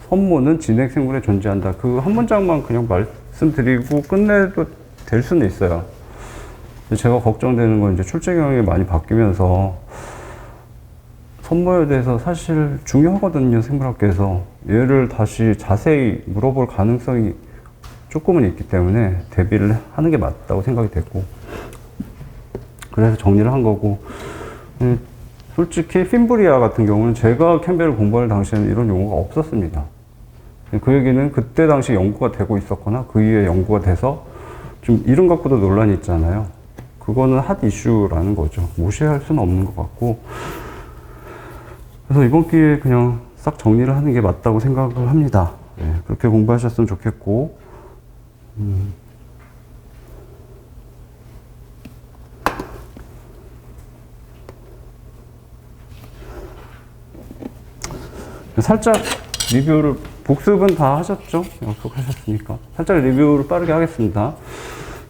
선모는 진핵생물에 존재한다. 그 한 문장만 그냥 말씀드리고 끝내도 될 수는 있어요. 근데 제가 걱정되는 건 이제 출제 경향이 많이 바뀌면서 선모에 대해서 사실 중요하거든요, 생물학계에서. 얘를 다시 자세히 물어볼 가능성이 조금은 있기 때문에 대비를 하는 게 맞다고 생각이 됐고, 그래서 정리를 한 거고, 솔직히 핀브리아 같은 경우는 제가 캠벨을 공부할 당시에는 이런 용어가 없었습니다. 그 얘기는 그때 당시 연구가 되고 있었거나 그 이후에 연구가 돼서 좀 이름 갖고도 논란이 있잖아요. 그거는 핫 이슈라는 거죠. 무시할 수는 없는 것 같고, 그래서 이번 기회에 그냥 싹 정리를 하는 게 맞다고 생각을 합니다. 네, 그렇게 공부하셨으면 좋겠고, 살짝 리뷰를, 복습은 다 하셨죠? 약속하셨으니까. 살짝 리뷰를 빠르게 하겠습니다.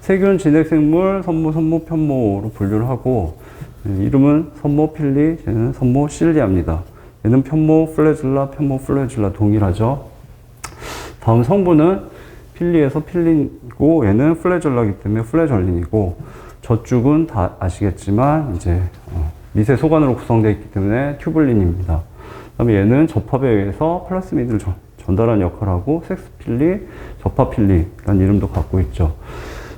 세균, 진핵생물, 선모, 편모로 분류를 하고, 이름은 선모 필리, 얘는 선모 실리아입니다. 얘는 편모 플래줄라 동일하죠. 다음 성분은 필리에서 필린이고, 얘는 플래줄라기 때문에 플래절린이고, 저쪽은 다 아시겠지만, 이제, 미세 소관으로 구성되어 있기 때문에 튜블린입니다. 그 다음에 얘는 접합에 의해서 플라스미드를 전달하는 역할을 하고, 섹스필리, 접합필리라는 이름도 갖고 있죠.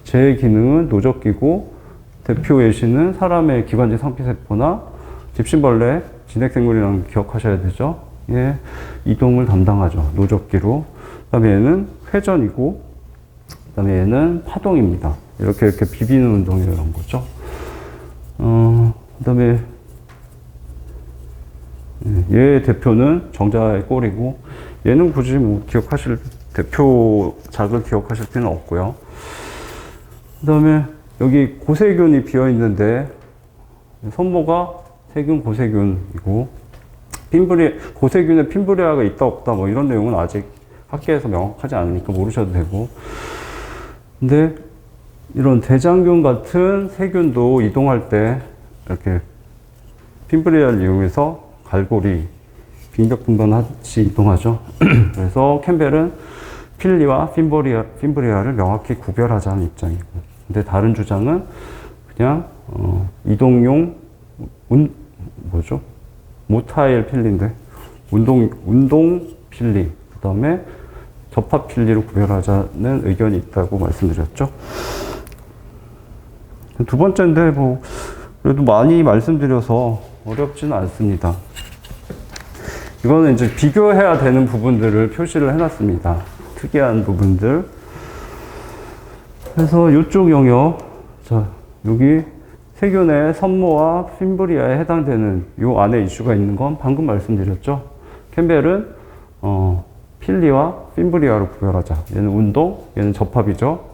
제 기능은 노적기고, 대표 예시는 사람의 기관지 상피세포나 집신벌레, 진핵생물이라는 거 기억하셔야 되죠. 예, 이동을 담당하죠. 노적기로. 그 다음에 얘는 회전이고, 그 다음에 얘는 파동입니다. 이렇게 비비는 운동이라는 거죠. 그 다음에 얘 대표는 정자의 꼴이고, 얘는 굳이 뭐 기억하실, 대표작을 기억하실 필요는 없고요. 그 다음에 여기 고세균이 비어 있는데, 선모가 세균 고세균이고, 고세균에 핀브리아가 있다 없다 뭐 이런 내용은 아직 학계에서 명확하지 않으니까 모르셔도 되고, 근데 이런 대장균 같은 세균도 이동할 때 이렇게 핀브리아를 이용해서 갈고리, 빈격 분반하듯이 이동하죠. 그래서 캠벨은 필리와 핀브리아를 명확히 구별하자는 입장이고, 근데 다른 주장은 그냥 이동용 모타일 필리인데 운동 필리, 그 다음에 접합 필리로 구별하자는 의견이 있다고 말씀드렸죠. 두 번째인데 뭐 그래도 많이 말씀드려서 어렵지는 않습니다. 이거는 이제 비교해야 되는 부분들을 표시를 해놨습니다. 특이한 부분들. 그래서 이쪽 영역, 자, 여기 세균의 선모와 핀브리아에 해당되는 요 안에 이슈가 있는 건 방금 말씀드렸죠. 캠벨은 필리와 핀브리아로 구별하자. 얘는 운동, 얘는 접합이죠.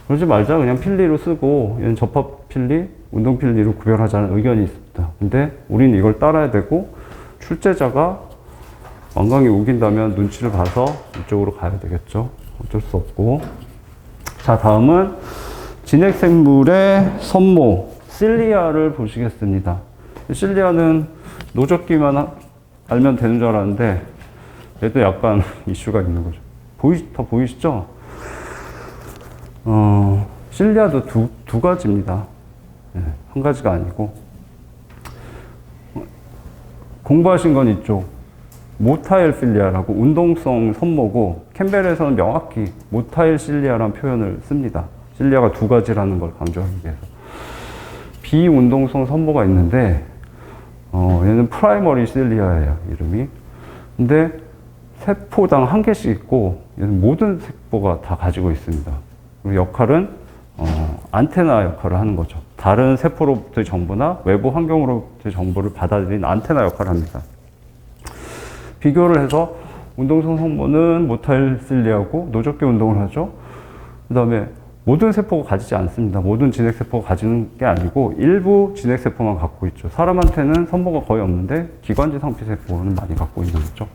그러지 말자. 그냥 필리로 쓰고 얘는 접합 필리, 운동 필리로 구별하자는 의견이 있습니다. 근데 우리는 이걸 따라야 되고, 출제자가 완강히 우긴다면 눈치를 봐서 이쪽으로 가야 되겠죠. 어쩔 수 없고. 자, 다음은 진핵생물의 선모, 실리아를 보시겠습니다. 실리아는 노적기만 알면 되는 줄 알았는데, 얘도 약간 이슈가 있는 거죠. 더 보이시죠? 실리아도 두 가지입니다. 네, 한 가지가 아니고. 공부하신 건 이쪽. 모타일 필리아라고 운동성 선모고, 캠벨에서는 명확히 모타일 실리아라는 표현을 씁니다. 실리아가 두 가지라는 걸 강조하기 위해서. 비운동성 선모가 있는데, 얘는 프라이머리 실리아예요, 이름이. 근데 세포당 한 개씩 있고, 얘는 모든 세포가 다 가지고 있습니다. 그리고 역할은 안테나 역할을 하는 거죠. 다른 세포로부터의 정보나 외부 환경으로부터의 정보를 받아들이는 안테나 역할을 합니다. 비교를 해서 운동성 성모는 모타일 실리아고 노적기 운동을 하죠. 그 다음에 모든 세포가 가지지 않습니다. 모든 진핵세포가 가지는 게 아니고 일부 진핵세포만 갖고 있죠. 사람한테는 선모가 거의 없는데 기관지 상피세포는 많이 갖고 있는 거죠.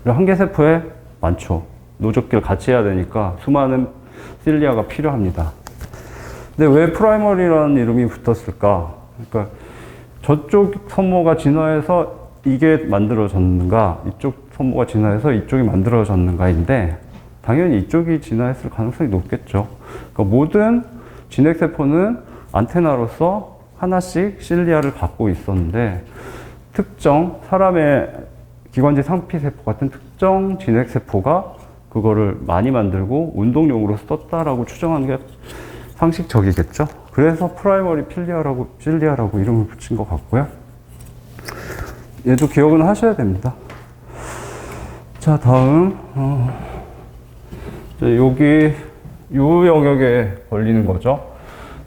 그리고 한 개 세포에 많죠. 노적기를 같이 해야 되니까 수많은 실리아가 필요합니다. 근데 왜 프라이머리라는 이름이 붙었을까? 그러니까 저쪽 선모가 진화해서 이게 만들어졌는가, 이쪽 선모가 진화해서 이쪽이 만들어졌는가인데, 당연히 이쪽이 진화했을 가능성이 높겠죠. 그러니까 모든 진핵세포는 안테나로서 하나씩 실리아를 갖고 있었는데 특정 사람의 기관지 상피세포 같은 특정 진핵세포가 그거를 많이 만들고 운동용으로 썼다라고 추정하는 게 상식적이겠죠. 그래서 프라이머리 실리아라고 이름을 붙인 것 같고요. 얘도 기억은 하셔야 됩니다. 자, 다음 여기 요 영역에 걸리는 거죠.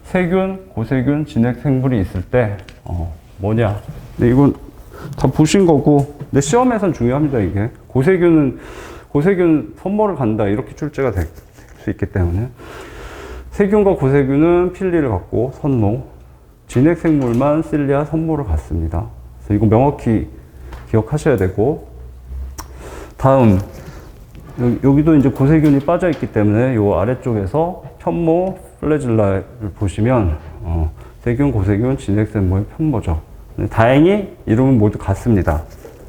세균, 고세균, 진핵 생물이 있을 때 뭐냐? 근데 이건 다 보신 거고, 근데 시험에선 중요합니다. 이게 고세균 선모를 간다 이렇게 출제가 될 수 있기 때문에 세균과 고세균은 필리를 갖고 선모, 진핵 생물만 실리아 선모를 갖습니다. 그래서 이거 명확히 기억하셔야 되고, 다음 여기도 이제 고세균이 빠져 있기 때문에 요 아래쪽에서 편모 플래질라를 보시면 세균, 고세균, 진핵 생물의 편모죠. 다행히 이름은 모두 같습니다.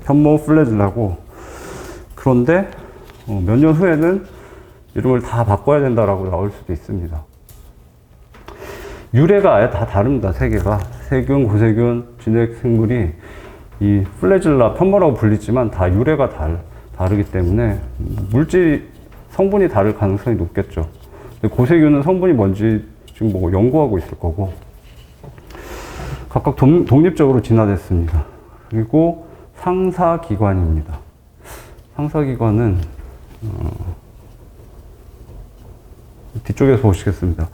편모 플래질라고. 그런데 몇 년 후에는 이름을 다 바꿔야 된다라고 나올 수도 있습니다. 유래가 아예 다 다릅니다. 세 개가. 세균, 고세균, 진핵 생물이 이 플래질라 편모라고 불리지만 다 유래가 다르기 때문에 물질 성분이 다를 가능성이 높겠죠. 근데 고세균은 성분이 뭔지 지금 뭐 연구하고 있을 거고, 각각 독립적으로 진화됐습니다. 그리고 상사기관입니다. 상사기관은 뒤쪽에서 보시겠습니다.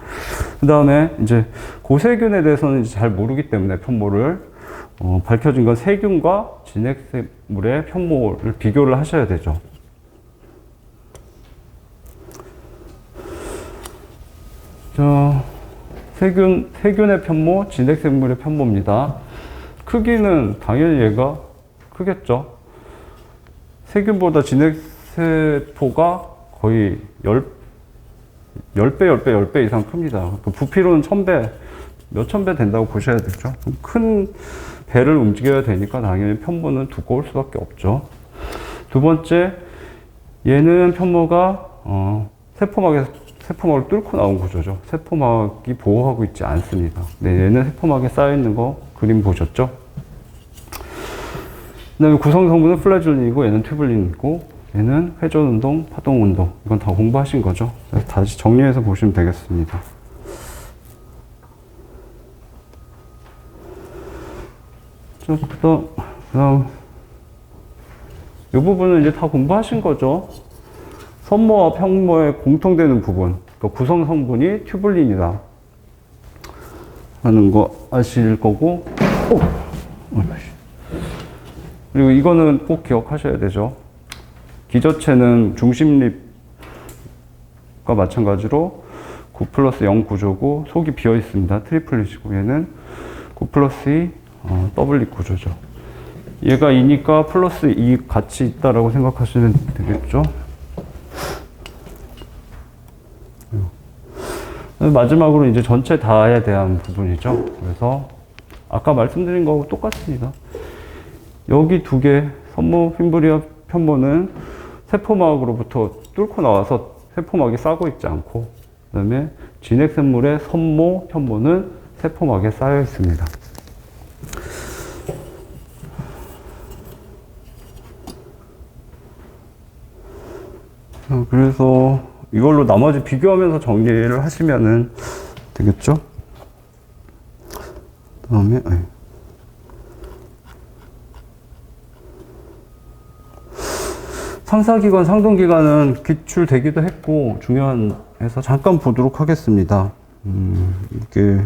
그 다음에 이제 고세균에 대해서는 이제 잘 모르기 때문에 편모를 밝혀진 건 세균과 진핵생물의 편모를 비교를 하셔야 되죠. 자, 세균의 편모, 진핵생물의 편모입니다. 크기는 당연히 얘가 크겠죠. 세균보다 진핵세포가 거의 10배 이상 큽니다. 부피로는 1000배, 몇천 배 된다고 보셔야 되죠. 큰 배를 움직여야 되니까 당연히 편모는 두꺼울 수밖에 없죠. 두 번째, 얘는 편모가 세포막을 뚫고 나온 구조죠. 세포막이 보호하고 있지 않습니다. 네, 얘는 세포막에 쌓여있는 거 그림 보셨죠? 그 다음에 구성 성분은 플라줄린이고 얘는 튜블린이고 얘는 회전운동, 파동운동. 이건 다 공부하신 거죠. 그래서 다시 정리해서 보시면 되겠습니다. 자, 그다음 이 부분은 이제 다 공부하신 거죠. 선모와 편모에 공통되는 부분, 그러니까 구성 성분이 튜블린이다 하는 거 아실 거고, 그리고 이거는 꼭 기억하셔야 되죠. 기저체는 중심립과 마찬가지로 9+0 구조고 속이 비어 있습니다. 트리플릿이고 얘는 9+2 더블릿 구조죠. 얘가 2니까 플러스 2 같이 있다라고 생각하시면 되겠죠. 마지막으로 이제 전체 다에 대한 부분이죠. 그래서 아까 말씀드린 거하고 똑같습니다. 여기 두 개, 선모, 휭브리아 편모는 세포막으로부터 뚫고 나와서 세포막이 싸고 있지 않고, 그 다음에 진핵생물의 선모, 편모는 세포막에 쌓여 있습니다. 그래서 이걸로 나머지 비교하면서 정리를 하시면 되겠죠? 그 다음에, 상사기관, 상동기관은 기출되기도 했고, 중요해서 잠깐 보도록 하겠습니다. 이게,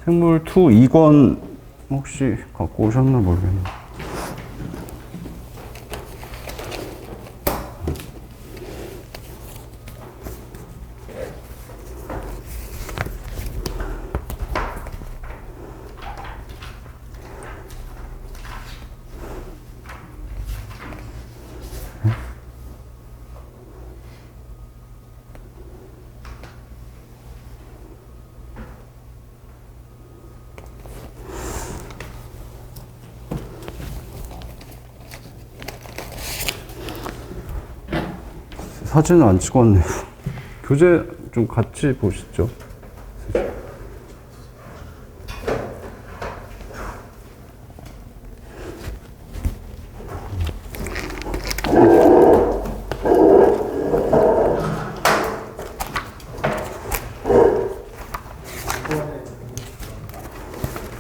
생물 2 2권 혹시 갖고 오셨나 모르겠네요. 사진을 안 찍었네요. 좀 같이 보시죠.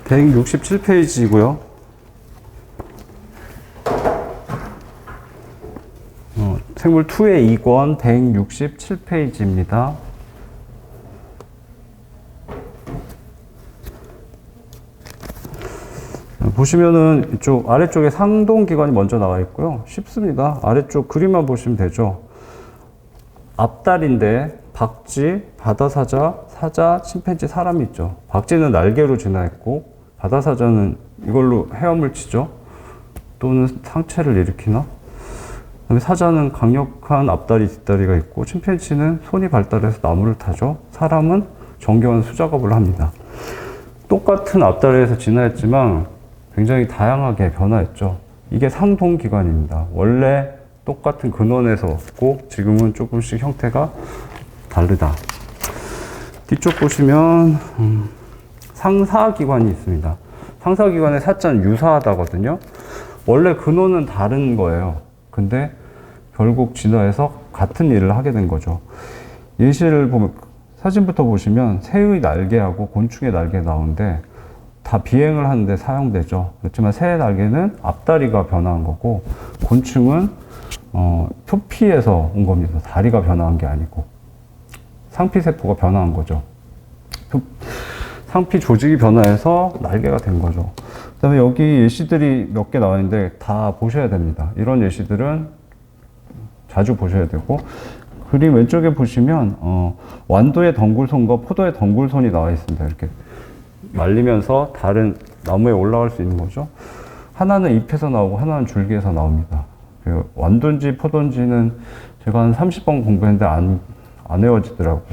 (167페이지이고요) 생물 2의 2권 167페이지입니다. 보시면은 이쪽 아래쪽에 상동기관이 먼저 나와 있고요. 쉽습니다. 아래쪽 그림만 보시면 되죠. 앞다리인데 박쥐, 바다사자, 사자, 침팬지, 사람이 있죠. 박쥐는 날개로 진화 있고 바다사자는 이걸로 헤엄을 치죠. 또는 상체를 일으키나? 그다음에 사자는 강력한 앞다리, 뒷다리가 있고 침팬지는 손이 발달해서 나무를 타죠. 사람은 정교한 수작업을 합니다. 똑같은 앞다리에서 진화했지만 굉장히 다양하게 변화했죠. 이게 상동기관입니다. 원래 똑같은 근원에서였고 지금은 조금씩 형태가 다르다. 뒤쪽 보시면 상사기관이 있습니다. 상사기관의 사자는 유사하다거든요. 원래 근원은 다른 거예요. 근데 결국 진화해서 같은 일을 하게 된 거죠. 예시를 보면 사진부터 보시면 새의 날개하고 곤충의 날개 나오는데 다 비행을 하는데 사용되죠. 그렇지만 새의 날개는 앞다리가 변화한 거고 곤충은 표피에서 온 겁니다. 다리가 변화한 게 아니고 상피세포가 변화한 거죠. 상피 조직이 변화해서 날개가 된 거죠. 그 다음에 여기 예시들이 몇 개 나와 있는데 다 보셔야 됩니다. 이런 예시들은 자주 보셔야 되고, 그림 왼쪽에 보시면 완도의 덩굴손과 포도의 덩굴손이 나와 있습니다. 이렇게 말리면서 다른 나무에 올라갈 수 있는 거죠. 하나는 잎에서 나오고 하나는 줄기에서 나옵니다. 완도인지 포도인지는 제가 한 30번 공부했는데 안 외워지더라고요.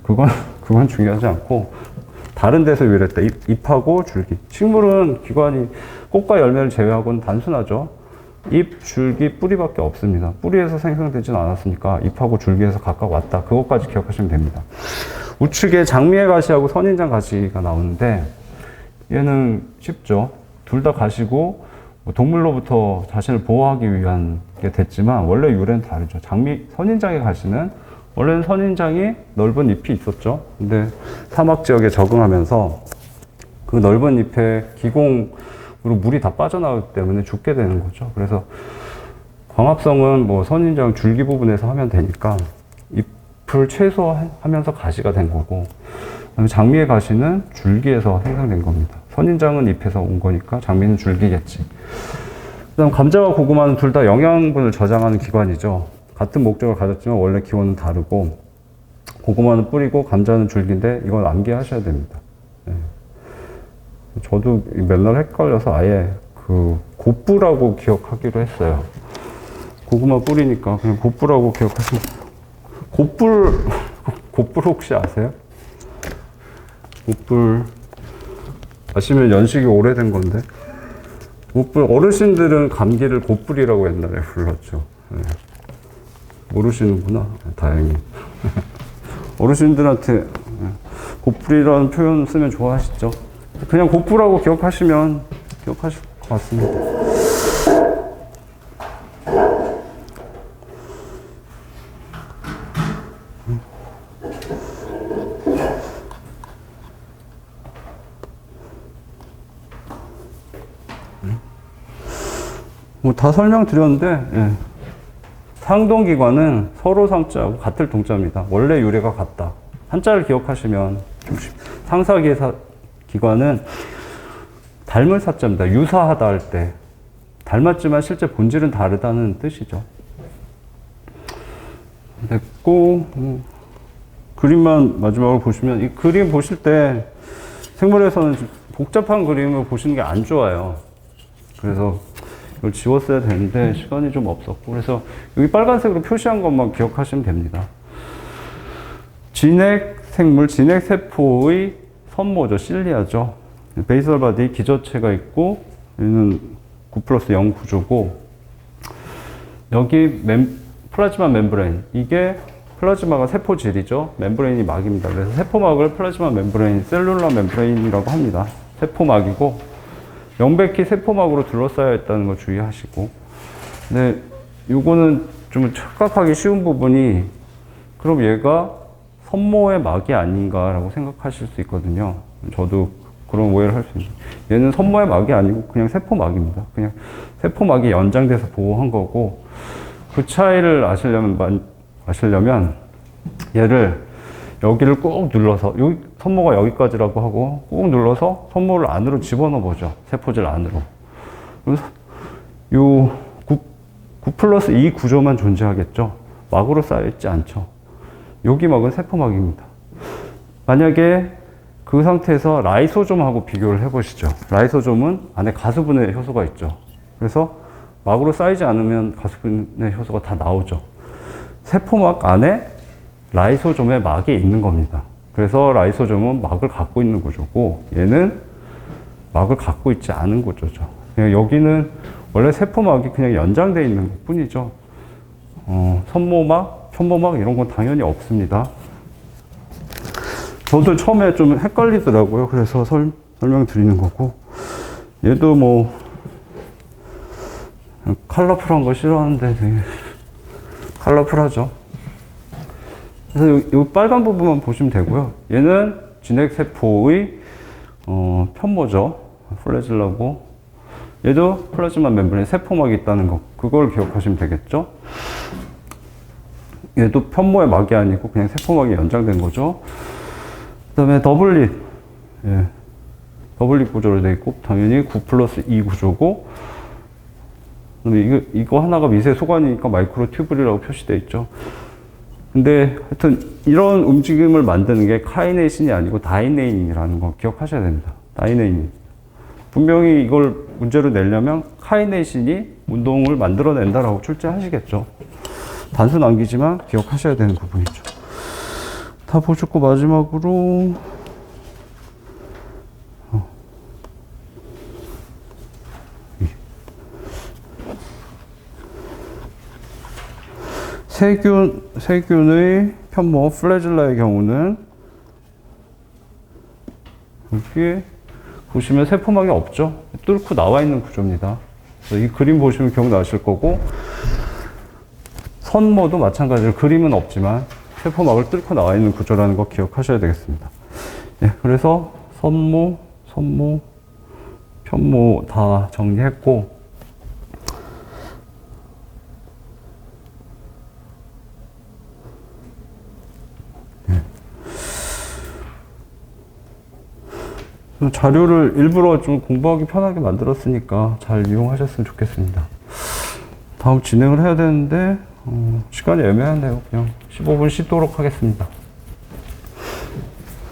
그건 중요하지 않고 다른 데서 유래했다. 잎하고 줄기. 식물은 기관이 꽃과 열매를 제외하고는 단순하죠. 잎, 줄기, 뿌리밖에 없습니다. 뿌리에서 생성되진 않았으니까 잎하고 줄기에서 각각 왔다. 그것까지 기억하시면 됩니다. 우측에 장미의 가시하고 선인장 가시가 나오는데 얘는 쉽죠. 둘 다 가시고 동물로부터 자신을 보호하기 위한 게 됐지만 원래 유래는 다르죠. 선인장의 가시는 원래는 선인장이 넓은 잎이 있었죠. 근데 사막 지역에 적응하면서 그 넓은 잎에 기공으로 물이 다 빠져나오기 때문에 죽게 되는 거죠. 그래서 광합성은 뭐 선인장 줄기 부분에서 하면 되니까 잎을 최소화하면서 가시가 된 거고, 그다음에 장미의 가시는 줄기에서 생성된 겁니다. 선인장은 잎에서 온 거니까 장미는 줄기겠지. 그다음 감자와 고구마는 둘 다 영양분을 저장하는 기관이죠. 같은 목적을 가졌지만 원래 기원은 다르고, 고구마는 뿌리고 감자는 줄기인데 이건 암기하셔야 됩니다. 네. 저도 맨날 헷갈려서 아예 그 곱부라고 기억하기로 했어요. 고구마 뿌리니까 그냥 곱부라고 기억하시면. 곱불 혹시 아세요? 곱불 아시면 연식이 오래된 건데, 곱불 어르신들은 감기를 곱불이라고 옛날에 불렀죠. 네. 모르시는구나. 다행히. 어르신들한테 곱불이라는 표현 쓰면 좋아하시죠? 그냥 곱불하고 기억하시면 기억하실 것 같습니다. 뭐 다 설명드렸는데, 예. 상동기관은 서로 상자하고 같을 동자입니다. 원래 유래가 같다. 한자를 기억하시면 좀 상사기관은 닮을 사자입니다. 유사하다 할 때. 닮았지만 실제 본질은 다르다는 뜻이죠. 됐고, 그림만 마지막으로 보시면, 이 그림 보실 때 생물에서는 복잡한 그림을 보시는 게 안 좋아요. 그래서 이걸 지웠어야 되는데 시간이 좀 없었고, 그래서 여기 빨간색으로 표시한 것만 기억하시면 됩니다. 진핵생물, 진핵세포의 선모죠. 실리아죠. 베이설 바디 기저체가 있고, 얘는 9+0 구조고, 여기 플라즈마 멤브레인, 이게 플라즈마가 세포질이죠. 멤브레인이 막입니다. 그래서 세포막을 플라즈마 멤브레인, 셀룰러 멤브레인이라고 합니다. 세포막이고 명백히 세포막으로 둘러싸여 있다는 거 주의하시고. 근데 요거는 좀 착각하기 쉬운 부분이, 그럼 얘가 선모의 막이 아닌가라고 생각하실 수 있거든요. 저도 그런 오해를 할 수 있는데, 얘는 선모의 막이 아니고 그냥 세포막입니다. 그냥 세포막이 연장돼서 보호한 거고, 그 차이를 아시려면 얘를 여기를 꾹 눌러서, 여기 선모가 여기까지라고 하고 꾹 눌러서 선모를 안으로 집어넣어 보죠. 세포질 안으로. 그래서 요 9+2 구조만 존재하겠죠. 막으로 쌓여있지 않죠. 여기 막은 세포막입니다. 만약에 그 상태에서 라이소좀하고 비교를 해보시죠. 라이소좀은 안에 가수분해 효소가 있죠. 그래서 막으로 쌓이지 않으면 가수분해 효소가 다 나오죠. 세포막 안에 라이소좀의 막이 있는 겁니다. 그래서 라이소좀은 막을 갖고 있는 구조고, 얘는 막을 갖고 있지 않은 구조죠. 여기는 원래 세포막이 그냥 연장되어 있는 것 뿐이죠. 선모막, 편모막 이런 건 당연히 없습니다. 저도 처음에 좀 헷갈리더라고요. 그래서 설명드리는 거고, 얘도 뭐 컬러풀한 거 싫어하는데 되게 컬러풀하죠. 그래서 이 빨간 부분만 보시면 되고요. 얘는 진핵세포의 편모죠. 플래질라고. 얘도 플라즈마 멤브레인 세포막이 있다는 거, 그걸 기억하시면 되겠죠. 얘도 편모의 막이 아니고 그냥 세포막이 연장된 거죠. 그 다음에 더블릿. 예. 더블릿 구조로 되어 있고, 당연히 9+2 구조고, 그다음에 이거 하나가 미세 소관이니까 마이크로 튜블이라고 표시되어 있죠. 근데 하여튼 이런 움직임을 만드는 게 카이네이신이 아니고 다이네인이라는 거 기억하셔야 됩니다. 다이네인. 분명히 이걸 문제로 내려면 카이네이신이 운동을 만들어낸다라고 출제하시겠죠. 단순 암기지만 기억하셔야 되는 부분이죠. 다 보셨고, 마지막으로 세균의 편모 플래질라의 경우는 여기에 보시면 세포막이 없죠. 뚫고 나와 있는 구조입니다. 이 그림 보시면 기억나실 거고, 선모도 마찬가지로 그림은 없지만 세포막을 뚫고 나와 있는 구조라는 거 기억하셔야 되겠습니다. 예, 그래서 선모, 편모 다 정리했고, 자료를 일부러 좀 공부하기 편하게 만들었으니까 잘 이용하셨으면 좋겠습니다. 다음 진행을 해야 되는데 시간이 애매하네요. 그냥 15분 쉬도록 하겠습니다.